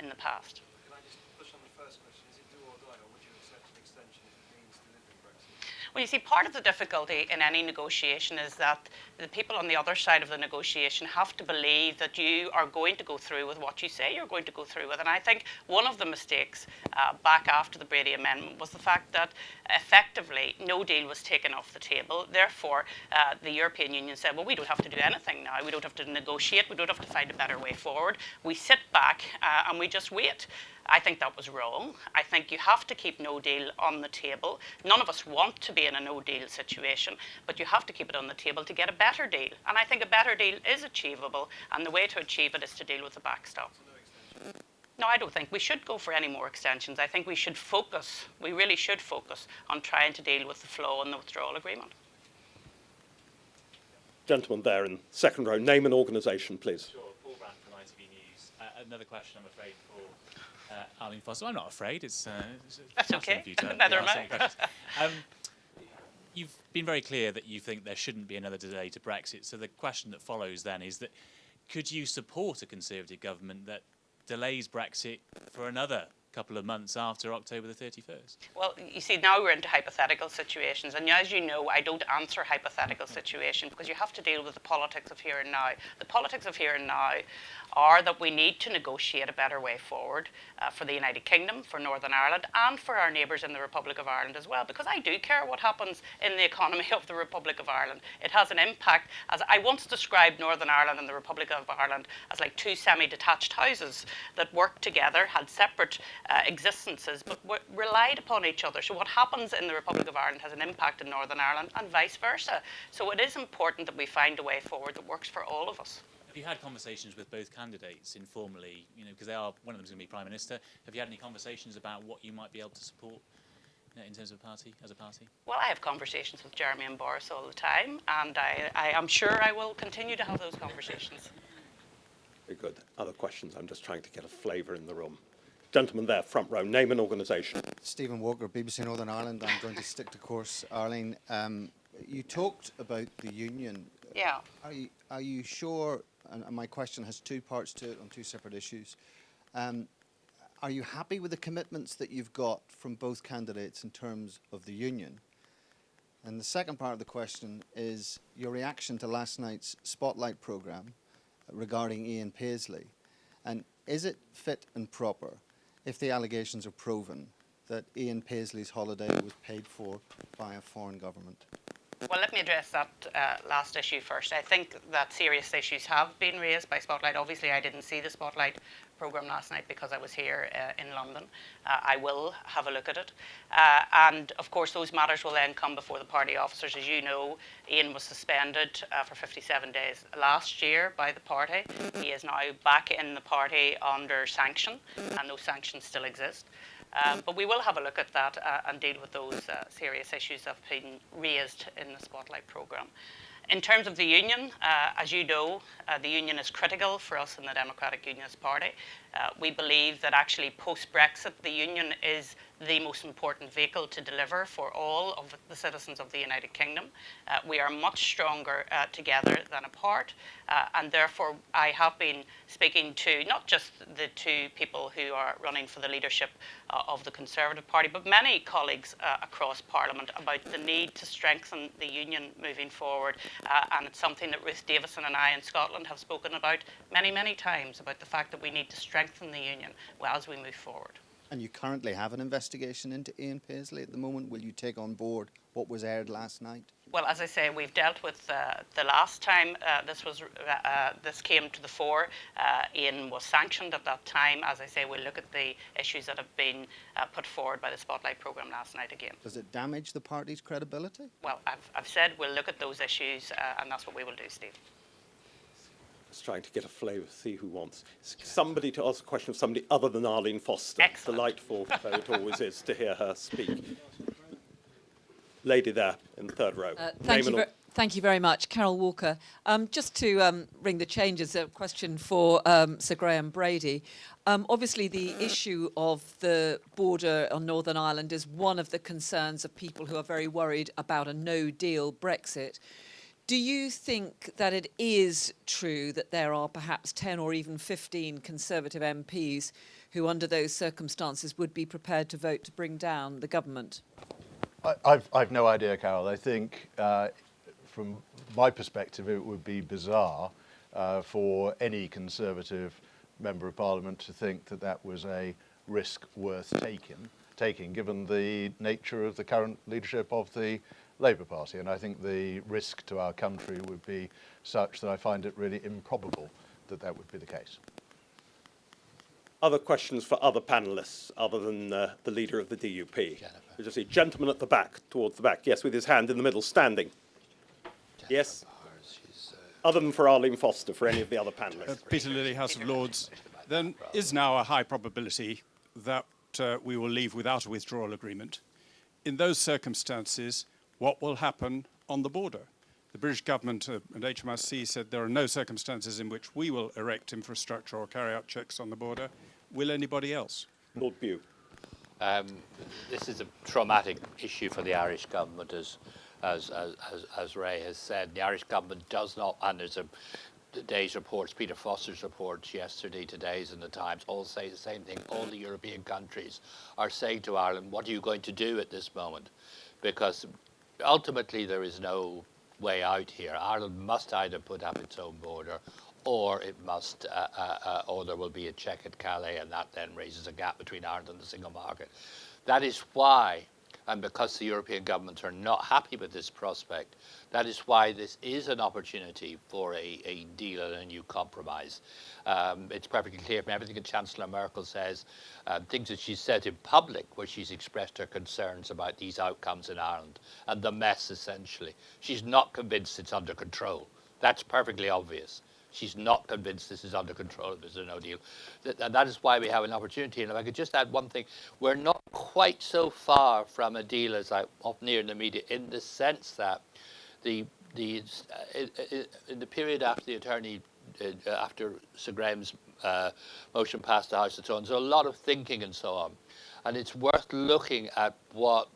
in the past. Can I just push on the first question? Is it do or die, or would you accept an extension if it means delivering Brexit? Well, you see, part of the difficulty in any negotiation is that the people on the other side of the negotiation have to believe that you are going to go through with what you say you're going to go through with. And I think one of the mistakes back after the Brady Amendment was the fact that effectively no deal was taken off the table. Therefore, the European Union said, well, we don't have to do anything now. We don't have to negotiate. We don't have to find a better way forward. We sit back and we just wait. I think that was wrong. I think you have to keep no deal on the table. None of us want to be in a no deal situation, but you have to keep it on the table to get a better deal. And I think a better deal is achievable, and the way to achieve it is to deal with the backstop. No, I don't think we should go for any more extensions. I think we should focus, we really should focus on trying to deal with the flaw in the withdrawal agreement. Gentleman there in second row, name and organisation, please. Sure, Paul Brand from ITV News. Another question, I'm afraid, for Arlene Foster. I'm not afraid. It's that's okay. For you to Neither am ask any questions. You've been very clear that you think there shouldn't be another delay to Brexit. So the question that follows then is that could you support a Conservative government that delays Brexit for another couple of months after October the 31st? Well, you see, now we're into hypothetical situations, and as you know, I don't answer hypothetical situations because you have to deal with the politics of here and now. The politics of here and now are that we need to negotiate a better way forward for the United Kingdom, for Northern Ireland, and for our neighbours in the Republic of Ireland as well, because I do care what happens in the economy of the Republic of Ireland. It has an impact. As I once described Northern Ireland and the Republic of Ireland as like two semi-detached houses that worked together, had separate existences, but relied upon each other. So what happens in the Republic of Ireland has an impact in Northern Ireland and vice versa. So it is important that we find a way forward that works for all of us. Have you had conversations with both candidates informally, because one of them is going to be Prime Minister? Have you had any conversations about what you might be able to support in terms of as a party? Well, I have conversations with Jeremy and Boris all the time, and I am sure I will continue to have those conversations. Very good. Other questions? I'm just trying to get a flavour in the room. Gentleman there, front row, name and organisation. Stephen Walker, BBC Northern Ireland. I'm going to stick to course. Arlene, you talked about the union. Yeah. Are you sure, and my question has two parts to it on two separate issues, are you happy with the commitments that you've got from both candidates in terms of the union? And the second part of the question is your reaction to last night's Spotlight programme regarding Ian Paisley. And is it fit and proper if the allegations are proven that Ian Paisley's holiday was paid for by a foreign government? Well, let me address that last issue first. I think that serious issues have been raised by Spotlight. Obviously, I didn't see the Spotlight programme last night because I was here in London. I will have a look at it. And, of course, those matters will then come before the party officers. As you know, Ian was suspended for 57 days last year by the party. He is now back in the party under sanction, and those sanctions still exist. But we will have a look at that and deal with those serious issues that have been raised in the Spotlight programme. In terms of the union, as you know, the union is critical for us in the Democratic Unionist Party. We believe that actually post-Brexit, the union is the most important vehicle to deliver for all of the citizens of the United Kingdom. We are much stronger together than apart, and therefore I have been speaking to not just the two people who are running for the leadership of the Conservative Party, but many colleagues across Parliament about the need to strengthen the union moving forward. And it's something that Ruth Davison and I in Scotland have spoken about many, many times, about the fact that we need to strengthen the union as we move forward. And you currently have an investigation into Ian Paisley at the moment. Will you take on board what was aired last night? Well, as I say, we've dealt with the last time this came to the fore. Ian was sanctioned at that time. As I say, we'll look at the issues that have been put forward by the Spotlight programme last night again. Does it damage the party's credibility? Well, I've said we'll look at those issues, and that's what we will do, Steve. Just trying to get a flavour, see who wants. Somebody to ask a question of somebody other than Arlene Foster. Excellent. Delightful, though it always is, to hear her speak. Lady there in the third row. Thank you very much. Carol Walker. Just to ring the changes, a question for Sir Graham Brady. Obviously, the issue of the border on Northern Ireland is one of the concerns of people who are very worried about a no-deal Brexit. Do you think that it is true that there are perhaps 10 or even 15 Conservative MPs who, under those circumstances, would be prepared to vote to bring down the government? I've no idea, Carol. I think, from my perspective, it would be bizarre for any Conservative Member of Parliament to think that that was a risk worth taking, given the nature of the current leadership of the Labour Party. And I think the risk to our country would be such that I find it really improbable that that would be the case. Other questions for other panellists other than the leader of the DUP? We just see gentleman at the back, towards the back. Yes, with his hand in the middle, standing. Yes? Other than for Arlene Foster, for any of the other panellists. Peter Lilly, House of Lords. There is now a high probability that we will leave without a withdrawal agreement. In those circumstances, what will happen on the border? The British government and HMRC said there are no circumstances in which we will erect infrastructure or carry out checks on the border. Will anybody else? Lord Bew. This is a traumatic issue for the Irish government, as Ray has said. The Irish government does not, and there's today's reports, Peter Foster's reports yesterday, today's in the Times, all say the same thing. All the European countries are saying to Ireland, what are you going to do at this moment? Because ultimately there is no way out here. Ireland must either put up its own border, or it must, or there will be a check at Calais, and that then raises a gap between Ireland and the single market. That is why, and because the European governments are not happy with this prospect, that is why this is an opportunity for a deal and a new compromise. It's perfectly clear from everything that Chancellor Merkel says, things that she's said in public, where she's expressed her concerns about these outcomes in Ireland and the mess, essentially. She's not convinced it's under control. That's perfectly obvious. She's not convinced this is under control, there's a no deal. And that is why we have an opportunity. And if I could just add one thing, we're not quite so far from a deal as I often hear in the media, in the sense that in the period after the attorney, after Sir Graham's motion passed the House and so on, there's a lot of thinking and so on. And it's worth looking at what,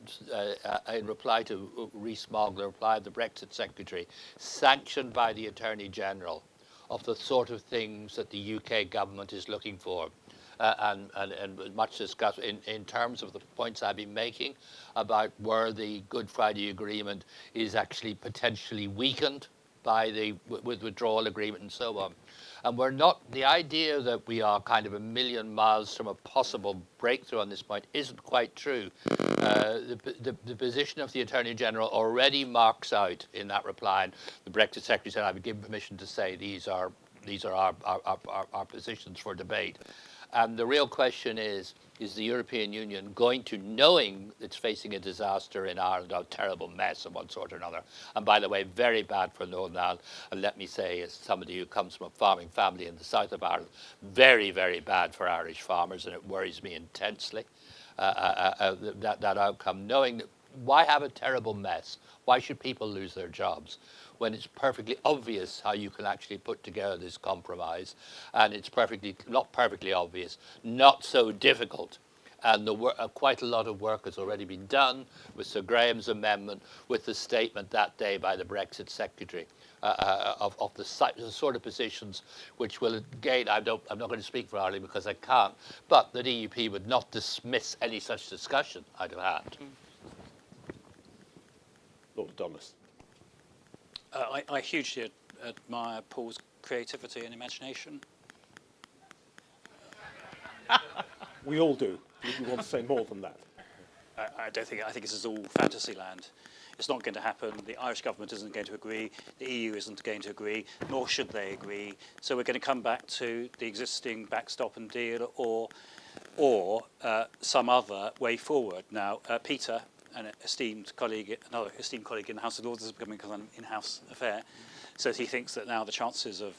in reply to Rees-Mogg, the reply of the Brexit Secretary, sanctioned by the Attorney General, of the sort of things that the UK government is looking for. And much discussed in terms of the points I've been making about where the Good Friday Agreement is actually potentially weakened by the withdrawal agreement and so on. And we're not, the idea that we are kind of a million miles from a possible breakthrough on this point isn't quite true. The position of the Attorney General already marks out in that reply, and the Brexit Secretary said, I've been given permission to say these are our positions for debate. And the real question is the European Union going to, knowing it's facing a disaster in Ireland, a terrible mess of one sort or another, and by the way, very bad for Northern Ireland, and let me say, as somebody who comes from a farming family in the south of Ireland, very, very bad for Irish farmers, and it worries me intensely, that outcome, knowing that, why have a terrible mess? Why should people lose their jobs when it's perfectly obvious how you can actually put together this compromise? And it's not perfectly obvious, not so difficult. And quite a lot of work has already been done with Sir Graham's amendment, with the statement that day by the Brexit Secretary of the sort of positions which will, again, I'm not going to speak for Ireland because I can't, but the DUP would not dismiss any such discussion out of hand. Lord Adonis. I hugely admire Paul's creativity and imagination. We all do. If you want to say more than that. I think this is all fantasy land. It's not going to happen. The Irish government isn't going to agree. The EU isn't going to agree, nor should they agree. So we're going to come back to the existing backstop and deal, or some other way forward. Now, Peter, another esteemed colleague in the House of Lords, this is becoming an in-house affair, says he thinks that now the chances of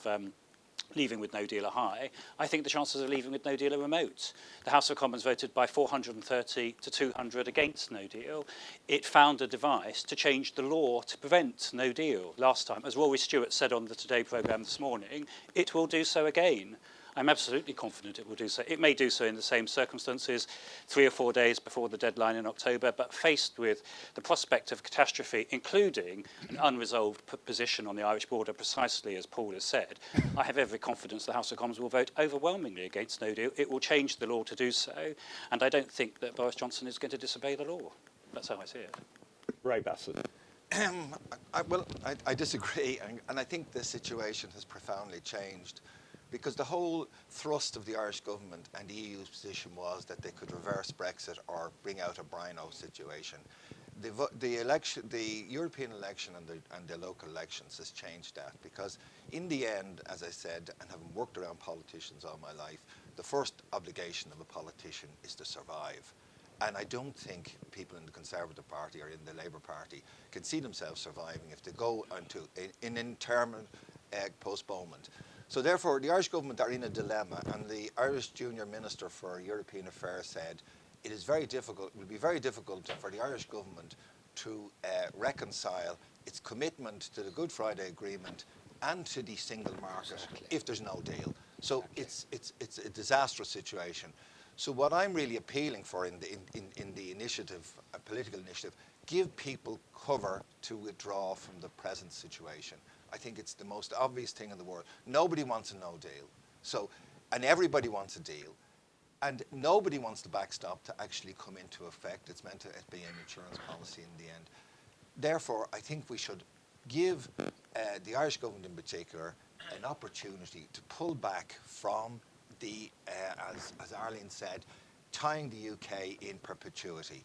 leaving with no deal are high. I think the chances of leaving with no deal are remote. The House of Commons voted by 430 to 200 against no deal. It found a device to change the law to prevent no deal last time. As Rory Stewart said on the Today programme this morning, it will do so again. I'm absolutely confident it will do so. It may do so in the same circumstances 3 or 4 days before the deadline in October, but faced with the prospect of catastrophe, including an unresolved position on the Irish border, precisely as Paul has said, I have every confidence the House of Commons will vote overwhelmingly against no deal. It will change the law to do so, and I don't think that Boris Johnson is going to disobey the law. That's how I see it. Ray Bassett. I disagree, and I think the situation has profoundly changed, because the whole thrust of the Irish government and the EU's position was that they could reverse Brexit or bring out a Brino situation. The European election and the local elections has changed that, because in the end, as I said, and having worked around politicians all my life, the first obligation of a politician is to survive. And I don't think people in the Conservative Party or in the Labour Party can see themselves surviving if they go into an interim postponement. So therefore, the Irish government are in a dilemma, and the Irish Junior Minister for European Affairs said it will be very difficult for the Irish government to reconcile its commitment to the Good Friday Agreement and to the single market if there's no deal. So it's a disastrous situation. So what I'm really appealing for in the initiative, a political initiative, give people cover to withdraw from the present situation. I think it's the most obvious thing in the world. Nobody wants a no deal. So, and everybody wants a deal. And nobody wants the backstop to actually come into effect. It's meant to be an insurance policy in the end. Therefore, I think we should give the Irish government in particular an opportunity to pull back from the, as Arlene said, tying the UK in perpetuity.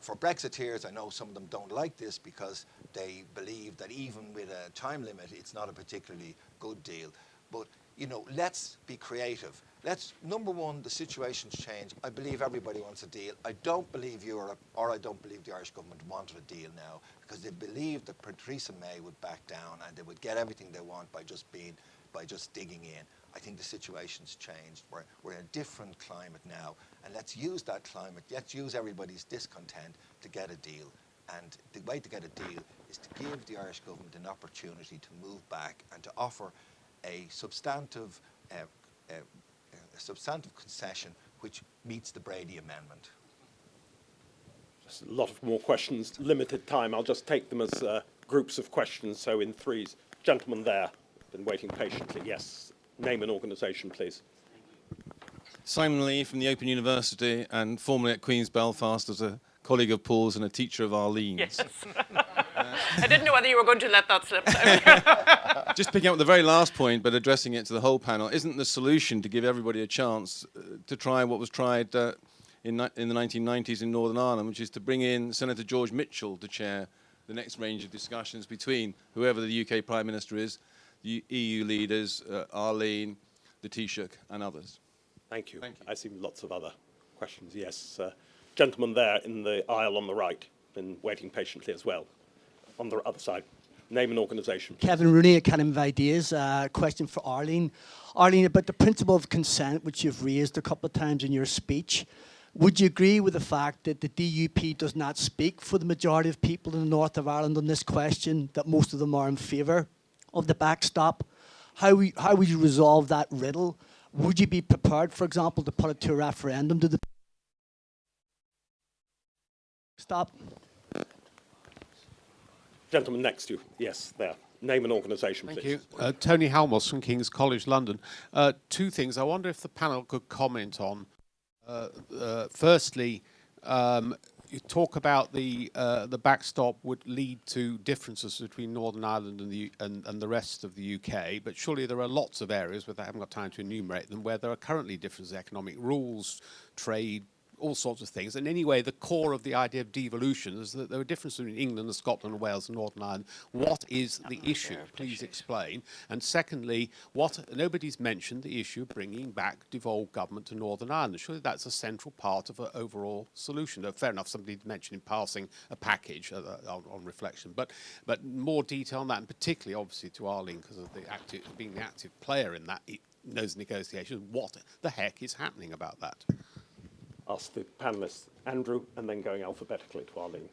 For Brexiteers, I know some of them don't like this because they believe that even with a time limit, it's not a particularly good deal. But, you know, let's be creative. Number one, the situation's changed. I believe everybody wants a deal. I don't believe Europe, or I don't believe the Irish government wanted a deal now, because they believed that Theresa May would back down and they would get everything they want by just digging in. I think the situation's changed. We're in a different climate now, and let's use that climate. Let's use everybody's discontent to get a deal. And the way to get a deal is to give the Irish government an opportunity to move back and to offer a substantive concession which meets the Brady Amendment. Just a lot of more questions, limited time. I'll just take them as groups of questions, so in threes. Gentleman there, been waiting patiently. Yes, name and organisation, please. Simon Lee from the Open University and formerly at Queen's Belfast as a colleague of Paul's and a teacher of Arlene's. Yes. I didn't know whether you were going to let that slip. Just picking up the very last point, but addressing it to the whole panel, isn't the solution to give everybody a chance to try what was tried in the 1990s in Northern Ireland, which is to bring in Senator George Mitchell to chair the next range of discussions between whoever the UK Prime Minister is, the EU leaders, Arlene, the Taoiseach and others. Thank you. I see lots of other questions. Yes, gentleman there in the aisle on the right, been waiting patiently as well. On the other side, name and organisation. Kevin Rooney, Academy of Ideas. Question for Arlene. Arlene, about the principle of consent, which you've raised a couple of times in your speech. Would you agree with the fact that the DUP does not speak for the majority of people in the north of Ireland on this question, that most of them are in favour of the backstop? How would you resolve that riddle? Would you be prepared, for example, to put it to a referendum to the stop? Gentleman next to you. Yes, there. Name and organisation, please. Thank you. Tony Halmos from King's College London. Two things. I wonder if the panel could comment on. Firstly, you talk about the backstop would lead to differences between Northern Ireland and the rest of the UK, but surely there are lots of areas, I haven't got time to enumerate them, where there are currently differences, economic rules, trade, all sorts of things. And anyway, the core of the idea of devolution is that there are differences between England and Scotland and Wales and Northern Ireland. What is the issue? Please explain. And secondly, nobody's mentioned the issue of bringing back devolved government to Northern Ireland. Surely that's a central part of an overall solution. Fair enough, somebody mentioned in passing a package on reflection, but more detail on that, and particularly obviously to Arlene, because of being the active player in that, those negotiations, what the heck is happening about that? Ask the panellists, Andrew, and then going alphabetically to Arlene.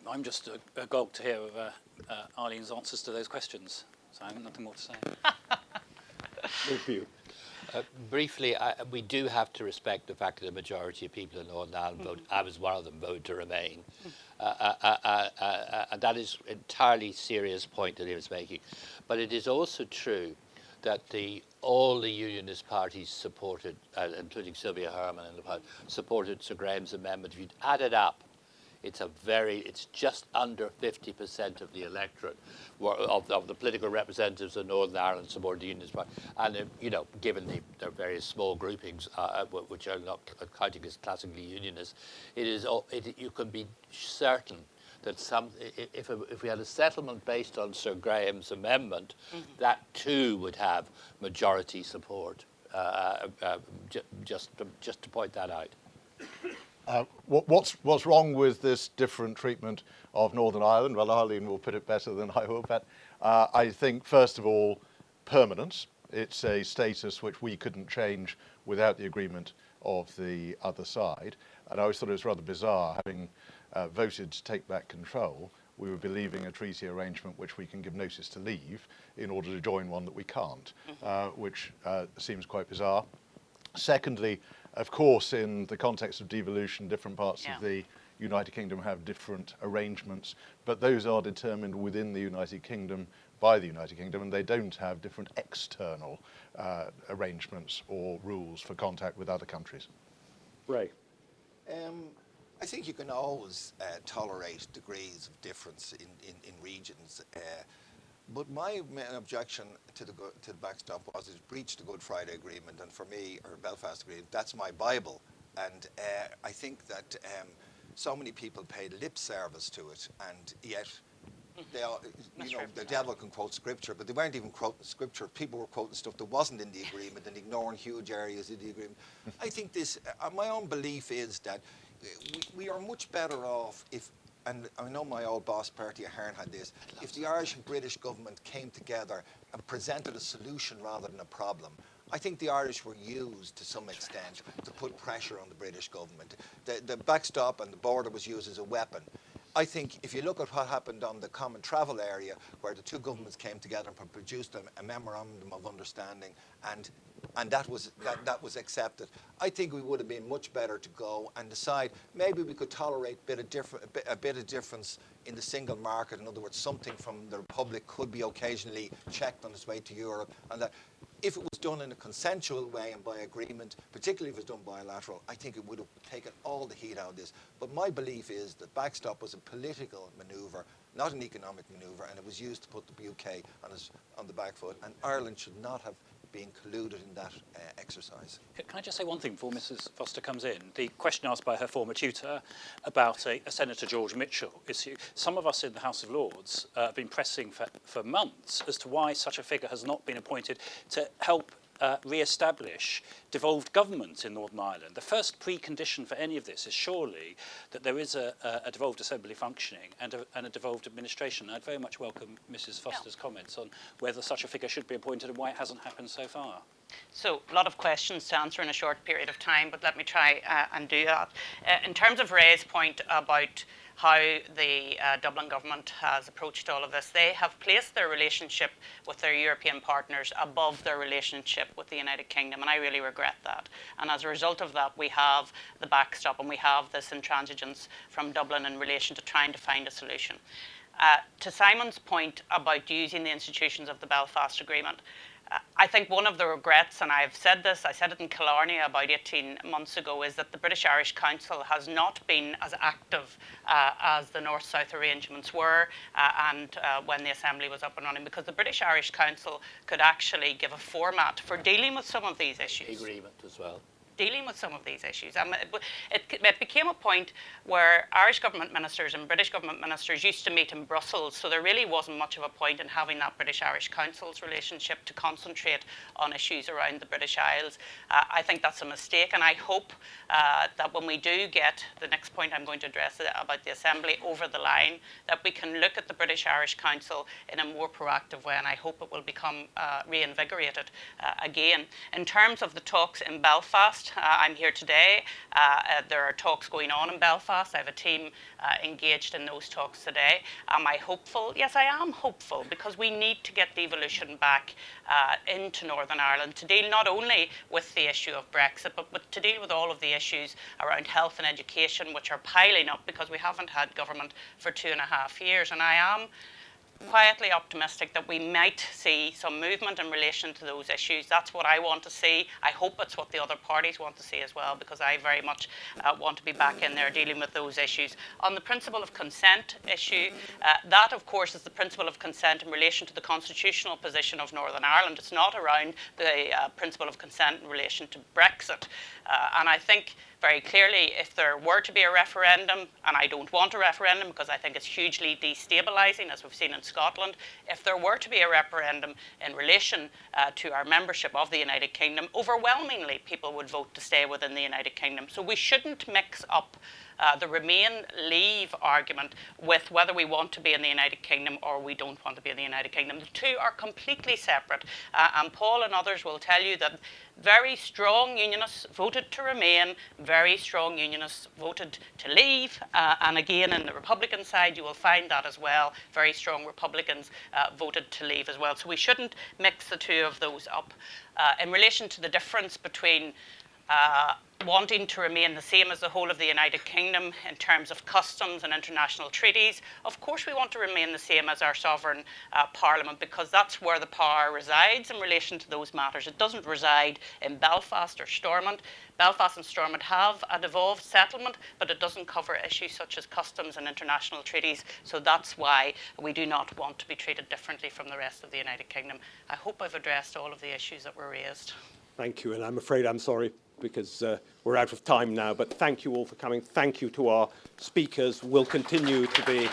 I'm just agog to hear of Arlene's answers to those questions, so I have nothing more to say. Bew. Briefly, we do have to respect the fact that the majority of people in Northern Ireland vote, I was one of them, voted to remain. And that is an entirely serious point that he was making. But it is also true that all the unionist parties supported, including Sylvia Herman and the party, supported Sir Graham's amendment. If you add it up, it's just under 50% of the electorate of the political representatives of Northern Ireland supported the Unionist Party. And given their various small groupings, which are not counting as classically unionist, you can be certain that if we had a settlement based on Sir Graham's amendment, that too would have majority support. Just to point that out. What's wrong with this different treatment of Northern Ireland? Well, Arlene will put it better than I will, but I think, first of all, permanence. It's a status which we couldn't change without the agreement of the other side. And I always thought it was rather bizarre, having voted to take back control, we would be leaving a treaty arrangement which we can give notice to leave in order to join one that we can't, which seems quite bizarre. Secondly, Of course, in the context of devolution, different parts of the United Kingdom have different arrangements, but those are determined within the United Kingdom by the United Kingdom, and they don't have different external arrangements or rules for contact with other countries. Ray. I think you can always tolerate degrees of difference in regions. But my main objection to the backstop was it breached the Good Friday Agreement, and for me, or Belfast Agreement, that's my Bible. And I think that so many people paid lip service to it, and yet they all, the devil can quote scripture, but they weren't even quoting scripture. People were quoting stuff that wasn't in the agreement and ignoring huge areas of the agreement. I think this, my own belief is that we are much better off if, and I know my old boss party Ahern had this, if the Irish and British government came together and presented a solution rather than a problem. I think the Irish were used to some extent to put pressure on the British government. The backstop and the border was used as a weapon. I think if you look at what happened on the common travel area, where the two governments came together and produced a memorandum of understanding, and that was accepted, I think we would have been much better to go and decide maybe we could tolerate a bit of difference in the single market. In other words, something from the Republic could be occasionally checked on its way to Europe, and that if it was done in a consensual way and by agreement, particularly if it was done bilateral, I think it would have taken all the heat out of this. But my belief is that backstop was a political manoeuvre, not an economic manoeuvre, and it was used to put the UK on the back foot, and Ireland should not have being colluded in that exercise. Can I just say one thing before Mrs. Foster comes in? The question asked by her former tutor about a Senator George Mitchell issue. Some of us in the House of Lords have been pressing for months as to why such a figure has not been appointed to help re-establish devolved government in Northern Ireland. The first precondition for any of this is surely that there is a devolved assembly functioning and a devolved administration. I'd very much welcome Mrs. Foster's comments on whether such a figure should be appointed and why it hasn't happened so far. So a lot of questions to answer in a short period of time, but let me try and do that. In terms of Ray's point about how the Dublin government has approached all of this, they have placed their relationship with their European partners above their relationship with the United Kingdom, and I really regret that. And as a result of that, we have the backstop and we have this intransigence from Dublin in relation to trying to find a solution. To Simon's point about using the institutions of the Belfast Agreement, I think one of the regrets, and I've said this, I said it in Killarney about 18 months ago, is that the British-Irish Council has not been as active as the North-South arrangements were and when the Assembly was up and running, because the British-Irish Council could actually give a format for dealing with some of these issues. Agreement as well. Dealing with some of these issues. It became a point where Irish government ministers and British government ministers used to meet in Brussels, so there really wasn't much of a point in having that British-Irish Council's relationship to concentrate on issues around the British Isles. I think that's a mistake, and I hope that when we do get the next point I'm going to address about the Assembly over the line, that we can look at the British-Irish Council in a more proactive way, and I hope it will become reinvigorated again. In terms of the talks in Belfast, I'm here today. There are talks going on in Belfast. I have a team engaged in those talks today. Am I hopeful? Yes, I am hopeful, because we need to get devolution back into Northern Ireland to deal not only with the issue of Brexit, but to deal with all of the issues around health and education, which are piling up because we haven't had government for 2.5 years. And I am quietly optimistic that we might see some movement in relation to those issues. That's what I want to see. I hope it's what the other parties want to see as well, because I very much want to be back in there dealing with those issues. On the principle of consent issue, that of course is the principle of consent in relation to the constitutional position of Northern Ireland. It's not around the principle of consent in relation to Brexit. And I think very clearly, if there were to be a referendum, and I don't want a referendum because I think it's hugely destabilising, as we've seen in Scotland, if there were to be a referendum in relation to our membership of the United Kingdom, overwhelmingly people would vote to stay within the United Kingdom. So we shouldn't mix up the Remain-Leave argument with whether we want to be in the United Kingdom or we don't want to be in the United Kingdom. The two are completely separate. And Paul and others will tell you that very strong unionists voted to remain, very strong unionists voted to leave. And again, in the Republican side, you will find that as well. Very strong Republicans voted to leave as well. So we shouldn't mix the two of those up. In relation to the difference between wanting to remain the same as the whole of the United Kingdom in terms of customs and international treaties. Of course we want to remain the same as our sovereign Parliament, because that's where the power resides in relation to those matters. It doesn't reside in Belfast or Stormont. Belfast and Stormont have a devolved settlement, but it doesn't cover issues such as customs and international treaties, so that's why we do not want to be treated differently from the rest of the United Kingdom. I hope I've addressed all of the issues that were raised. Thank you, and I'm afraid I'm sorry because we're out of time now, but thank you all for coming. Thank you to our speakers. We'll continue to be